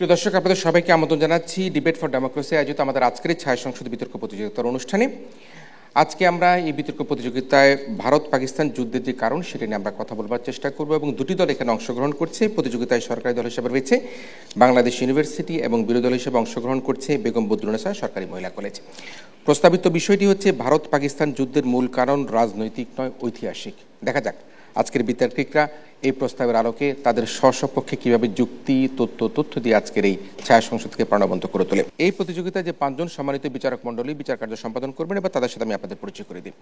প্রিয় দর্শক, আপনাদের সবাইকে আমন্ত্রণ জানাচ্ছি ডিবেট ফর ডেমোক্রেসি আয়োজিত আমাদের আজকের ছায়া সংসদ বিতর্ক প্রতিযোগিতার অনুষ্ঠানে। আজকে আমরা এই বিতর্ক প্রতিযোগিতায় ভারত পাকিস্তান যুদ্ধের যে কারণ সেটা নিয়ে আমরা কথা বলবার চেষ্টা করব এবং দুটি দল এখানে অংশগ্রহণ করছে। প্রতিযোগিতায় সরকারি দল হিসেবে রয়েছে বাংলাদেশ ইউনিভার্সিটি এবং বিরোধী দল হিসেবে অংশগ্রহণ করছে বেগম বদরুন্নেসা সরকারি মহিলা কলেজ। প্রস্তাবিত বিষয়টি হচ্ছে ভারত পাকিস্তান যুদ্ধের মূল কারণ রাজনৈতিক নয় ঐতিহাসিক। দেখা যাক আজকের বিতর্কিকরা এই প্রস্তাবের আলোকে তাদের স্বপক্ষে কিভাবে যুক্তি তথ্য দিয়ে আজকের এই ছায়া সংসদকে প্রাণবন্ত করে তোলে। এই প্রতিযোগিতায় যে 5 জন সম্মানিত বিচারক মণ্ডলী বিচার কার্য সম্পাদন করবেন এবার তাদের সাথে আমি আপনাদের পরিচয় করে দিই।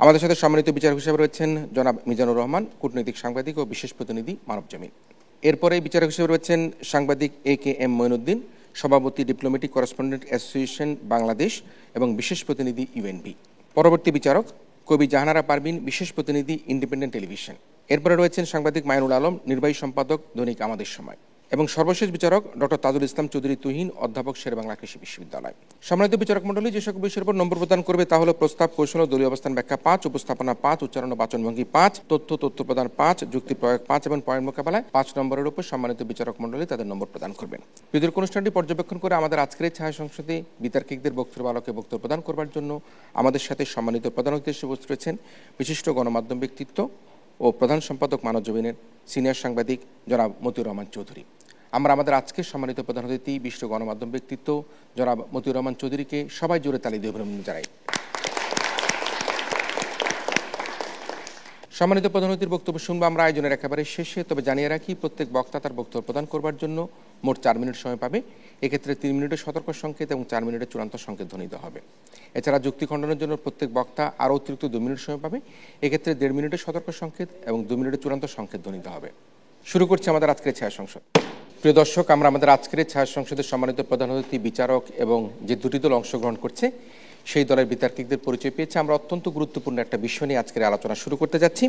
আমাদের সাথে সম্মানিত বিচারক হিসেবে রয়েছেন জনাব মিজানুর রহমান, কূটনৈতিক সাংবাদিক ও বিশেষ প্রতিনিধি মানবজমিন। এরপরে বিচারক হিসেবে রয়েছেন সাংবাদিক AK-M মঈনুদ্দিন, সভাপতি ডিপ্লোম্যাটিক করেসপন্ডেন্ট অ্যাসোসিয়েশন বাংলাদেশ এবং বিশেষ প্রতিনিধি UNB। পরবর্তী বিচারক কবি জাহানারা পারভিন, বিশেষ প্রতিনিধি ইন্ডিপেন্ডেন্ট টেলিভিশন। এরপরে রয়েছেন সাংবাদিক মাইনুল আলম, নির্বাহী সম্পাদক দৈনিক আমাদের সময়। এবং সর্বশেষ বিচারক ডক্টর তাজুল ইসলাম চৌধুরী তুহিন, অধ্যাপক শেরেবাংলা কৃষি বিশ্ববিদ্যালয়। সম্মানিত বিচারক মণ্ডলী, যে সকল বিষয়ের উপর নম্বর প্রদান করবে তা হলো প্রস্তাব, কৌশল ও দলীয় অবস্থান ব্যাখ্যা 5, উপস্থাপনা 5, উচ্চারণ ও বাচনভঙ্গি 5, তথ্য প্রদান 5, যুক্তি প্রয়োগ 5 এবং পয়েন্ট মোকাবেলায় 5 নম্বরের উপর সম্মানিত বিচারক মণ্ডলী তাদের নম্বর প্রদান করবেন। বিতর্ক অনুষ্ঠানটি পর্যবেক্ষণ করে আমাদের আজকের ছায়া সংসদে বিতর্কিকদের বক্তব্য আলোকে বক্তব্য প্রদান করবার জন্য আমাদের সাথে সম্মানিত প্রধান অতিথি হিসেবে উপস্থিত রয়েছেন বিশিষ্ট গণমাধ্যম ব্যক্তিত্ব ও প্রধান সম্পাদক মানবজমিনের সিনিয়র সাংবাদিক জনাব মতিউর রহমান চৌধুরী। আমরা আমাদের আজকের সম্মানিত প্রধান অতিথি বিশিষ্ট গণমাধ্যম ব্যক্তিত্ব জনাব মতিউর রহমান চৌধুরীকে সবাই জোরে তালি দিয়ে অভিনন্দন জানাই। সম্মানিত প্রধান অতিথির বক্তব্য শুনবো আমরা আয়োজনের একেবারে শেষে। তবে জানিয়ে রাখি প্রত্যেক বক্তা তার বক্তব্য প্রদান করবার জন্য মোট 4 মিনিট সময় পাবে। এক্ষেত্রে 3 মিনিটের সতর্ক সংকেত এবং 4 মিনিটের চূড়ান্ত সংকেত ধ্বনিত হবে। এছাড়া যুক্তি খণ্ডনের জন্য প্রত্যেক বক্তা আরও অতিরিক্ত 2 মিনিট সময় পাবে। এক্ষেত্রে 1.5 মিনিটের সতর্ক সংকেত এবং 2 মিনিটের চূড়ান্ত সংকেত ধ্বনিত হবে। শুরু করছি আমাদের আজকের ছায়া সংসদ। প্রিয় দর্শক, আমরা আমাদের আজকের ছায়া সংসদের সম্মানিত প্রধান অতিথি, বিচারক এবং যে দুটি দল অংশগ্রহণ করছে সেই দলের বিতর্কিকদের পরিচয় পেয়েছে। আমরা অত্যন্ত গুরুত্বপূর্ণ একটা বিষয় নিয়ে আজকের আলোচনা শুরু করতে যাচ্ছি,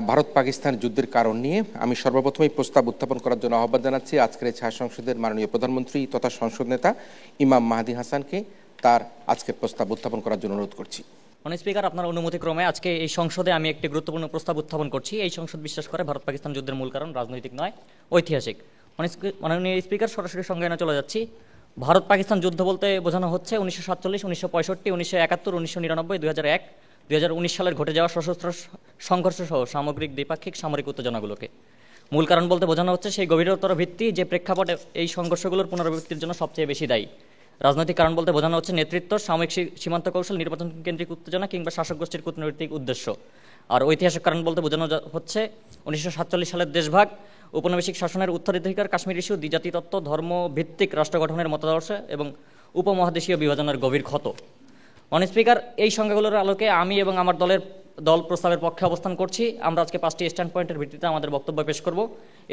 ভারত পাকিস্তান যুদ্ধের কারণ নিয়ে। আমি সর্বপ্রথমেই প্রস্তাব উত্থাপন করার জন্য আহ্বান জানাচ্ছি আজকের ছায়া সংসদের মাননীয় প্রধানমন্ত্রী তথা সংসদ নেতা ইমাম মাহাদি হাসানকে তার আজকের প্রস্তাব উত্থাপন করার জন্য অনুরোধ করছি। মাননীয় স্পিকার, আপনার অনুমতিক্রমে আজকে এই সংসদে আমি একটি গুরুত্বপূর্ণ প্রস্তাব উত্থাপন করছি। এই সংসদ বিশ্বাস করে ভারত পাকিস্তান যুদ্ধের মূল কারণ রাজনৈতিক নয় ঐতিহাসিক। মাননীয় স্পিকার, সরাসরি সংজ্ঞায়নে চলে যাচ্ছি। ভারত পাকিস্তান যুদ্ধ বলতে বোঝানো হচ্ছে 1947, 1965, 1971, 1999, 2001, 2019 সালের ঘটে যাওয়া সশস্ত্র সংঘর্ষ সহ সামগ্রিক দ্বিপাক্ষিক সামরিক উত্তেজনাগুলোকে। মূল কারণ বলতে বোঝানো হচ্ছে সেই গভীরতর ভিত্তি যে প্রেক্ষাপটে এই সংঘর্ষগুলোর পুনরাবৃত্তির জন্য সবচেয়ে বেশি দায়ী। রাজনৈতিক কারণ বলতে বোঝানো হচ্ছে নেতৃত্ব, সাময়িক সীমান্ত কৌশল, নির্বাচন কেন্দ্রিক উত্তেজনা কিংবা শাসক গোষ্ঠীর কূটনৈতিক উদ্দেশ্য। আর ঐতিহাসিক কারণ বলতে বোঝানো হচ্ছে 1947 সালের দেশভাগ, উপনিবেশিক শাসনের উত্তরাধিকার, কাশ্মীর ইস্যু, দ্বিজাতি তত্ত্ব, ধর্মভিত্তিক রাষ্ট্র গঠনের মতাদর্শ এবং উপমহাদেশীয় বিভাজনের গভীর ক্ষত। মাননীয় স্পিকার, এই সংখ্যাগুলোর আলোকে আমি এবং আমার দল প্রস্তাবের পক্ষে অবস্থান করছি। আমরা আজকে 5টি স্ট্যান্ড পয়েন্টের ভিত্তিতে আমাদের বক্তব্য পেশ করব।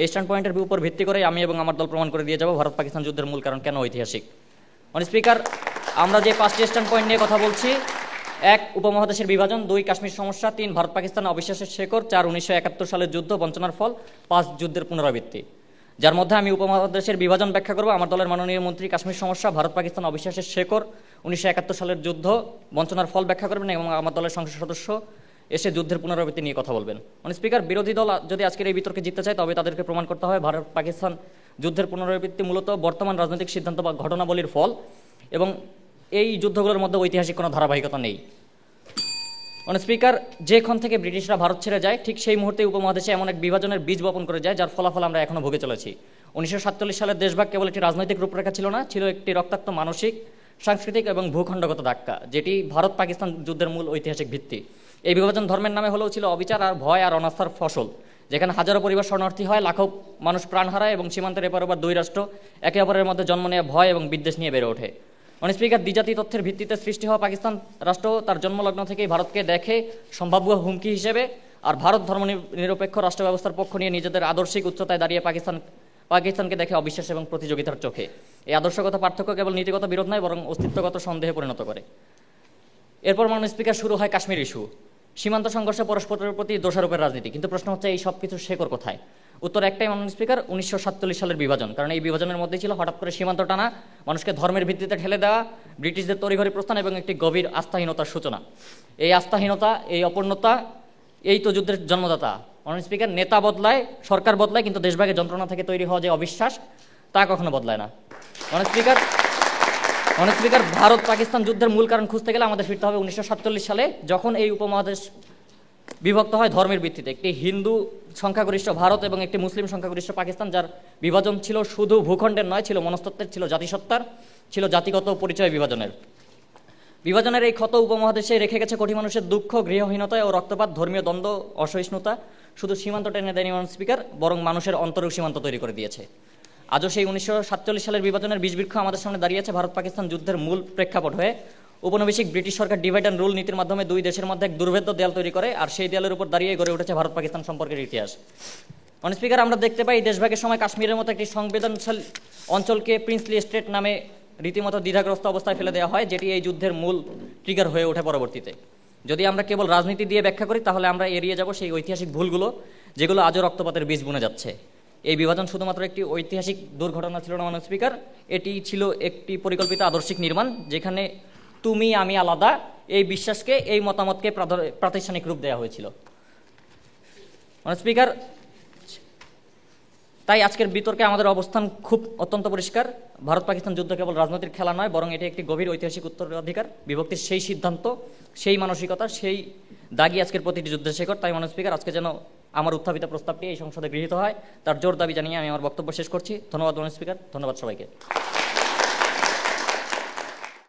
এই স্ট্যান্ড পয়েন্টের উপর ভিত্তি করে আমি এবং আমার দল প্রমাণ করে দিয়ে যাব ভারত পাকিস্তান যুদ্ধের মূল কারণ কেন ঐতিহাসিক। মাননীয় স্পিকার, আমরা যে 5টি স্ট্যান্ড পয়েন্ট নিয়ে কথা বলছি: 1, উপমহাদেশের বিভাজন; 2, কাশ্মীর সমস্যা; 3, ভারত পাকিস্তান অবিশ্বাসের শেকড়; 4, 1971 সালের যুদ্ধ বঞ্চনার ফল; 5, যুদ্ধের পুনরাবৃত্তি। যার মধ্যে আমি উপমহাদেশের বিভাজন ব্যাখ্যা করব, আমার দলের মাননীয় মন্ত্রী কাশ্মীর সমস্যা, ভারত পাকিস্তান অবিশ্বাসের শেকড়, 1971 সালের যুদ্ধ বঞ্চনার ফল ব্যাখ্যা করবেন এবং আমার দলের সংসদ সদস্য এসে যুদ্ধের পুনরাবৃত্তি নিয়ে কথা বলবেন। মাননীয় স্পিকার, বিরোধী দল যদি আজকের এই বিতর্কে জিততে চায় তবে তাদেরকে প্রমাণ করতে হয় ভারত পাকিস্তান যুদ্ধের পুনরাবৃত্তি মূলত বর্তমান রাজনৈতিক সিদ্ধান্ত বা ঘটনাবলীর ফল এবং এই যুদ্ধগুলোর মধ্যে ঐতিহাসিক কোনো ধারাবাহিকতা নেই। মাননীয় স্পিকার, যেখান থেকে ব্রিটিশরা ভারত ছেড়ে যায় ঠিক সেই মুহূর্তে উপমহাদেশে এমন এক বিভাজনের বীজ বপন করে যায় যার ফলাফল আমরা এখনো ভোগে চলেছি। 1947 সালের দেশভাগ কেবল একটি রাজনৈতিক রূপরেখা ছিল না, ছিল একটি রক্তাক্ত মানসিক, সাংস্কৃতিক এবং ভূখণ্ডগত ধাক্কা, যেটি ভারত পাকিস্তান যুদ্ধের মূল ঐতিহাসিক ভিত্তি। এই বিভাজন ধর্মের নামে হলেও ছিল অবিচার আর ভয় আর অনাস্থার ফসল, যেখানে হাজারো পরিবার শরণার্থী হয়, লাখো মানুষ প্রাণ হারায় এবং সীমান্তের এপার ওপার 2 রাষ্ট্র একে অপরের মধ্যে জন্ম নেওয়া ভয় এবং বিদ্বেষ নিয়ে বেড়ে ওঠে। মাননীয় স্পিকার, দ্বিজাতি তথ্যের ভিত্তিতে সৃষ্টি হওয়া পাকিস্তান রাষ্ট্র তার জন্মলগ্ন থেকেই ভারতকে দেখে সম্ভাব্য হুমকি হিসেবে, আর ভারত ধর্ম নিরপেক্ষ রাষ্ট্র ব্যবস্থার পক্ষ নিয়ে নিজেদের আদর্শিক উচ্চতায় দাঁড়িয়ে পাকিস্তানকে দেখে অবিশ্বাস এবং প্রতিযোগিতার চোখে। এই আদর্শগত পার্থক্য কেবল নীতিগত বিরোধ নয়, বরং অস্তিত্বগত সন্দেহে পরিণত করে। এরপর মাননীয় স্পিকার, শুরু হয় কাশ্মীর ইস্যু। সীমান্ত সংঘর্ষে পরস্পরের প্রতি দোষারোপের রাজনীতি। কিন্তু প্রশ্ন হচ্ছে এই সব কিছুর শেকড় কোথায়? উত্তর একটাই মাননীয় স্পিকার, 1947 সালের বিভাজন। কারণ এই বিভাজনের মধ্যেই ছিল হঠাৎ করে সীমান্ত টানা, মানুষকে ধর্মের ভিত্তিতে ঠেলে দেওয়া, ব্রিটিশদের তড়িঘড়ি প্রস্থান এবং একটি গভীর আস্থাহীনতার সূচনা। এই আস্থাহীনতা, এই অপূর্ণতা, এই তো যুদ্ধের জন্মদাতা। মাননীয় স্পিকার, নেতা বদলায়, সরকার বদলায়, কিন্তু দেশভাগের যন্ত্রণা থেকে তৈরি হওয়া যে অবিশ্বাস, তা কখনো বদলায় না। মাননীয় স্পিকার, ভারত পাকিস্তান যুদ্ধের মূল কারণ খুঁজতে গেলে আমাদের ফিরতে হবে 1947 সালে, যখন এই উপমহাদেশ বিভক্ত হয় ধর্মের ভিত্তিতে। একটি হিন্দু সংখ্যাগরিষ্ঠ ভারত এবং একটি মুসলিম সংখ্যাগরিষ্ঠ পাকিস্তান, যার বিভাজন ছিল শুধু ভূখণ্ডের নয়, ছিল মনস্তত্ত্বের, ছিল জাতিসত্তার, ছিল জাতিগত পরিচয় বিভাজনের এই ক্ষত উপমহাদেশে রেখে গেছে কোটি মানুষের দুঃখ, গৃহহীনতা ও রক্তপাত, ধর্মীয় দ্বন্দ্ব, অসহিষ্ণুতা। শুধু সীমান্ত টেনে দেয়নি মাননীয় স্পিকার, বরং মানুষের অন্তরেও সীমান্ত তৈরি করে দিয়েছে। আজও সেই 1947 সালের বিভাজনের বিষবৃক্ষ আমাদের সামনে দাঁড়িয়েছে ভারত পাকিস্তান যুদ্ধের মূল প্রেক্ষাপট হয়ে। উপনিবেশিক British Sarkar divide and rule নীতির মাধ্যমে দুই দেশের মধ্যে এক দুর্ভেদ্য দেয়াল তৈরি করে, আর সেই দেয়ালের উপর দাঁড়িয়ে গড়ে উঠেছে ভারত পাকিস্তান সম্পর্কের ইতিহাস। মাননীয় স্পিকার, আমরা দেখতে পাই দেশভাগের সময় কাশ্মীরের মতো একটি সংবেদনশীল অঞ্চলকে প্রিন্সলি স্টেট নামে রীতিমতো দ্বিধাগ্রস্ত অবস্থায় ফেলে দেওয়া হয়, যেটি এই যুদ্ধের মূল ট্রিগার হয়ে ওঠে পরবর্তীতে। যদি আমরা কেবল রাজনীতি দিয়ে ব্যাখ্যা করি, তাহলে আমরা এড়িয়ে যাব সেই ঐতিহাসিক ভুলগুলো যেগুলো আজও রক্তপাতের বীজ বুনে যাচ্ছে। এই বিভাজন শুধুমাত্র একটি ঐতিহাসিক দুর্ঘটনা ছিল না মাননীয় স্পিকার, এটি ছিল একটি পরিকল্পিত আদর্শিক নির্মাণ, যেখানে তুমি আমি আলাদা এই বিশ্বাসকে, এই মতামতকে প্রাতিষ্ঠানিক রূপ দেওয়া হয়েছিল। মাননীয় স্পিকার, তাই আজকের বিতর্কে আমাদের অবস্থান খুব অত্যন্ত পরিষ্কার। ভারত পাকিস্তান যুদ্ধ কেবল রাজনৈতিক খেলা নয়, বরং এটি একটি গভীর ঐতিহাসিক উত্তরাধিকার। বিভক্তির সেই সিদ্ধান্ত, সেই মানসিকতা, সেই দাগি আজকের প্রতিটি যুদ্ধের শেকড়। তাই মাননীয় স্পিকার, আজকে যেন আমার উত্থাপিত প্রস্তাবটি এই সংসদে গৃহীত হয়, তার জোর দাবি জানিয়ে আমি আমার বক্তব্য শেষ করছি। ধন্যবাদ মাননীয় স্পিকার, ধন্যবাদ সবাইকে।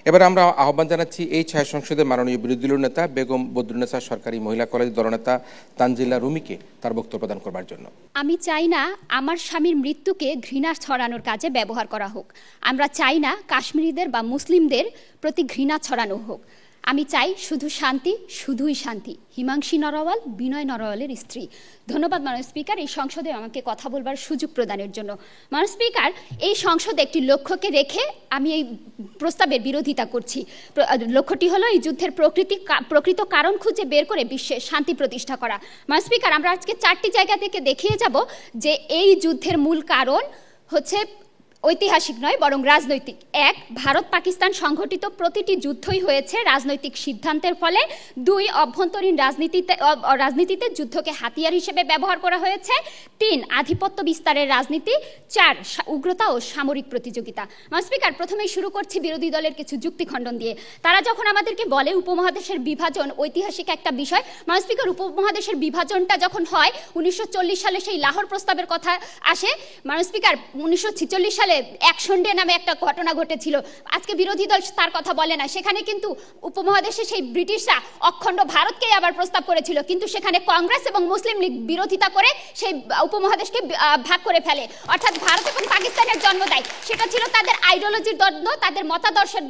এবার আমরা আহ্বান জানাচ্ছি এই ছায়া সংসদের মাননীয় বিরোধী দলীয় নেতা বেগম বদরুন্নেসা সরকারি মহিলা কলেজ দলনেতা তানজিলা রুমিকে তার বক্তব্য প্রদান করবার জন্য। আমি চাই না আমার স্বামীর মৃত্যুকে ঘৃণা ছড়ানোর কাজে ব্যবহার করা হোক। আমরা চাই না কাশ্মীরিদের বা মুসলিমদের প্রতি ঘৃণা ছড়ানো হোক। আমি চাই শুধু শান্তি, শুধুই শান্তি। হিমাংশী নরওয়াল, বিনয় নরওয়ালের স্ত্রী। ধন্যবাদ মাননীয় স্পিকার, এই সংসদে আমাকে কথা বলবার সুযোগ প্রদানের জন্য। মাননীয় স্পিকার, এই সংসদে একটি লক্ষ্যকে রেখে আমি এই প্রস্তাবের বিরোধিতা করছি। লক্ষ্যটি হলো এই যুদ্ধের প্রকৃত কারণ খুঁজে বের করে বিশ্বে শান্তি প্রতিষ্ঠা করা। মাননীয় স্পিকার, আমরা আজকে 4টি জায়গা থেকে দেখিয়ে যাব যে এই যুদ্ধের মূল কারণ হচ্ছে ঐতিহাসিক নয়, বরং রাজনৈতিক। 1, ভারত পাকিস্তান সংঘটিত প্রতিটি যুদ্ধই হয়েছে রাজনৈতিক সিদ্ধান্তের ফলে। 2, অভ্যন্তরীণ রাজনীতিতে যুদ্ধকে হাতিয়ার হিসেবে ব্যবহার করা হয়েছে। 3, আধিপত্য বিস্তারের রাজনীতি। 4, উগ্রতা ও সামরিক প্রতিযোগিতা। মাননীয় স্পিকার, প্রথমেই শুরু করছি বিরোধী দলের কিছু যুক্তি খণ্ডন দিয়ে। তারা যখন আমাদেরকে বলে উপমহাদেশের বিভাজন ঐতিহাসিক একটা বিষয়, মাননীয় স্পিকার, উপমহাদেশের বিভাজনটা যখন হয় 1940 সালে সেই লাহোর প্রস্তাবের কথা আসে। মাননীয় স্পিকার, 1946 সালে অ্যাকশন-ডে নামে একটা ঘটনা ঘটেছিল। আজকে বিরোধী দল তার কথা বলে না। সেখানে কিন্তু উপমহাদেশে সেই ব্রিটিশরা অখণ্ড ভারতকেই আবার প্রস্তাব করেছিল, কিন্তু সেখানে কংগ্রেস এবং মুসলিম লীগ বিরোধিতা করে সেই উপমহাদেশকে ভাগ করে ফেলে, অর্থাৎ ভারত এবং পাকিস্তানের জন্ম দেয়। সেটা ছিল তাদের আইডিওলজির দ্বন্দ্ব, তাদের মতাদর্শের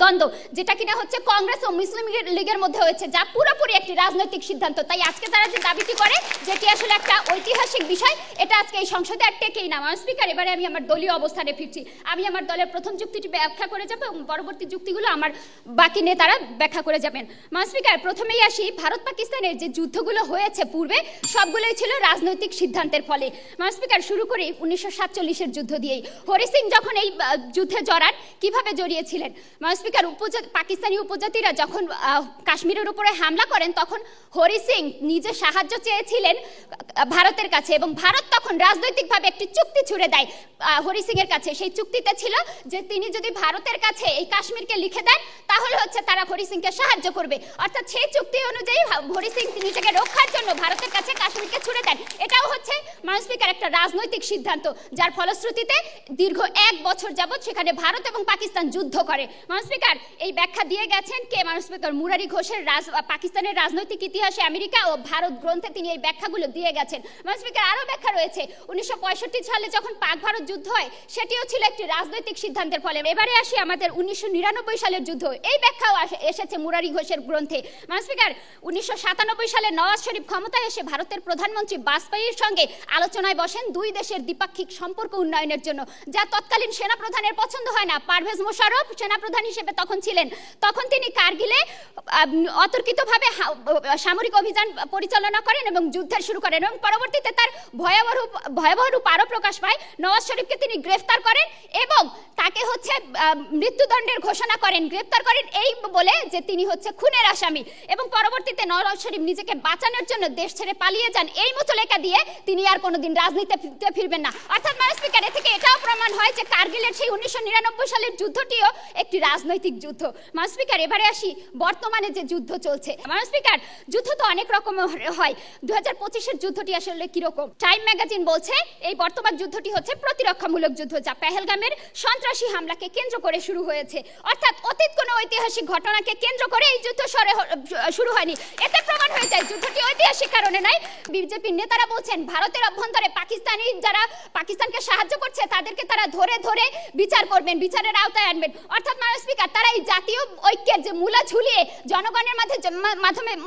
দ্বন্দ্ব, যেটা কিনা হচ্ছে কংগ্রেস ও মুসলিম লীগের মধ্যে হয়েছে, যা পুরোপুরি একটি রাজনৈতিক সিদ্ধান্ত। তাই আজকে তারা যে দাবিটি করে, যেটি আসলে একটা ঐতিহাসিক বিষয়, এটা আজকে এই সংসদে আর টেকেই না। মাননীয় স্পিকার, এবারে আমি আমার দলীয় অবস্থানে ফিরছি। আমি আমার দলের প্রথম যুক্তিটি ব্যাখ্যা করে যাব এবং পরবর্তী যুক্তিগুলো আমার বাকি নেতারা ব্যাখ্যা করে যাবেন। মাননীয় স্পিকার, প্রথমেই আসি, ভারত পাকিস্তানের যে যুদ্ধগুলো হয়েছে পূর্বে, সবগুলোই ছিল রাজনৈতিক সিদ্ধান্তের ফলে। মাননীয় স্পিকার, শুরু করি 1947-এর যুদ্ধ দিয়েই। হরি সিং যখন এই যুদ্ধে জড়ান, কিভাবে জড়িয়েছিলেন? মাননীয় স্পিকার, পাকিস্তানি উপজাতিরা যখন কাশ্মীরের উপরে হামলা করেন, তখন হরি সিং নিজে সাহায্য চেয়েছিলেন ভারতের কাছে, এবং ভারত তখন রাজনৈতিকভাবে একটি চুক্তি ছুড়ে দেয় হরি সিং এর কাছে। সেই চুক্তিতে ছিল যে তিনি যদি ভারতের কাছে এই কাশ্মীরকে লিখে দেন, তাহলে হচ্ছে তারা হরি সিংকে সাহায্য করবে। অর্থাৎ সেই চুক্তি অনুযায়ী হরি সিং নিজেকে রক্ষার জন্য ভারতের কাছে কাশ্মীরকে ছুড়ে দেন। এটাও হচ্ছে মাননীয় স্পিকার একটা রাজনৈতিক সিদ্ধান্ত, যার ফলশ্রুতিতে দীর্ঘ 1 বছর যাবৎ সেখানে ভারত এবং পাকিস্তান যুদ্ধ করে। মাননীয় স্পিকার, এই ব্যাখ্যা দিয়ে গেছেন কে? মাননীয় স্পিকার, মুরারি ঘোষের পাকিস্তানের রাজনৈতিক ইতিহাসে আমেরিকা ও ভারত গ্রন্থে তিনি এই ব্যাখ্যাগুলো দিয়ে গেছেন। মাননীয় স্পিকার, আরও ব্যাখ্যা রয়েছে। 1965 সালে যখন পাক ভারত যুদ্ধ হয়, সেটিও ছিল একটি রাজনৈতিক সিদ্ধান্তের ফলে। এবারে আসি আমাদের 1999 সালের যুদ্ধ, এই ব্যাখ্যাও এসেছে মুরারি ঘোষের গ্রন্থে। মাননীয় স্পিকার, 1997 সালে নওয়াজ শরীফ ক্ষমতায় এসে ভারতের প্রধানমন্ত্রী বাজপেয়ীর সঙ্গে আলোচনায় বসেন 2 দেশের দ্বিপাক্ষিক সম্পর্ক উন্নয়নের জন্য, যা তৎকালীন সেনাপ্রধানের পছন্দ হয় না। পারভেজ মোশাররফ সেনাপ্রধান হিসেবে তখন ছিলেন। তখন তিনি কারগিলে অতর্কিতভাবে সামরিক অভিযান পরিচালনা করেন এবং যুদ্ধের শুরু করেন। এবং পরবর্তীতে তার ভয়াবহ রূপ আরও প্রকাশ পায়। নওয়াজ শরীফকে তিনি গ্রেফতার করেন এবং তাকে হচ্ছে মৃত্যুদণ্ডের ঘোষণা করেন, গ্রেফতার করেন এই বলে যে তিনি হচ্ছে খুনের আসামি, এবং পরবর্তীতে নওয়াজ শরীফ নিজেকে বাঁচানোর জন্য দেশ ছেড়ে পালিয়ে যান এই মুচলেকা দিয়ে তিনি আর কোনোদিন রাজনীতিতে ফিরবেন না। অর্থাৎ মাননীয় স্পিকার, এ থেকে এটাও প্রমাণ হয় যে কার্গিলের সেই 1999 সালের যুদ্ধটিও একটি রাজনৈতিক যুদ্ধ। মাননীয় স্পিকার, এবারে আসি বর্তমানে যে যুদ্ধ চলছে। মাননীয় স্পিকার, যুদ্ধ তো অনেক রকম হয়। 2025-এর যুদ্ধটি আসলে কিরকম? টাইম ম্যাগাজিন বলছে এই বর্তমান যুদ্ধটি হচ্ছে প্রতিরক্ষামূলক যুদ্ধ, যা পেহেলগামের সন্ত্রাসী হামলাকে কেন্দ্র করে শুরু হয়েছে। অর্থাৎ অতীত কোনো ঐতিহাসিক ঘটনাকে কেন্দ্র করে এই যুদ্ধ শুরু হয়নি। এতে প্রমাণ হয়ে যায় যুদ্ধটি ঐতিহাসিক কারণে নয়। বিজেপির নেতারা বলছেন ভারতের অভ্যন্তরে যারা পাকিস্তানকে সাহায্য করছে তাদেরকে তারা ধরে ধরে বিচার করবেন, বিচারের আওতায় আনবেন। অর্থাৎ মাননীয় স্পিকার, তারা এই জাতীয় ঐক্যের যে মূলা ঝুলিয়ে জনগণের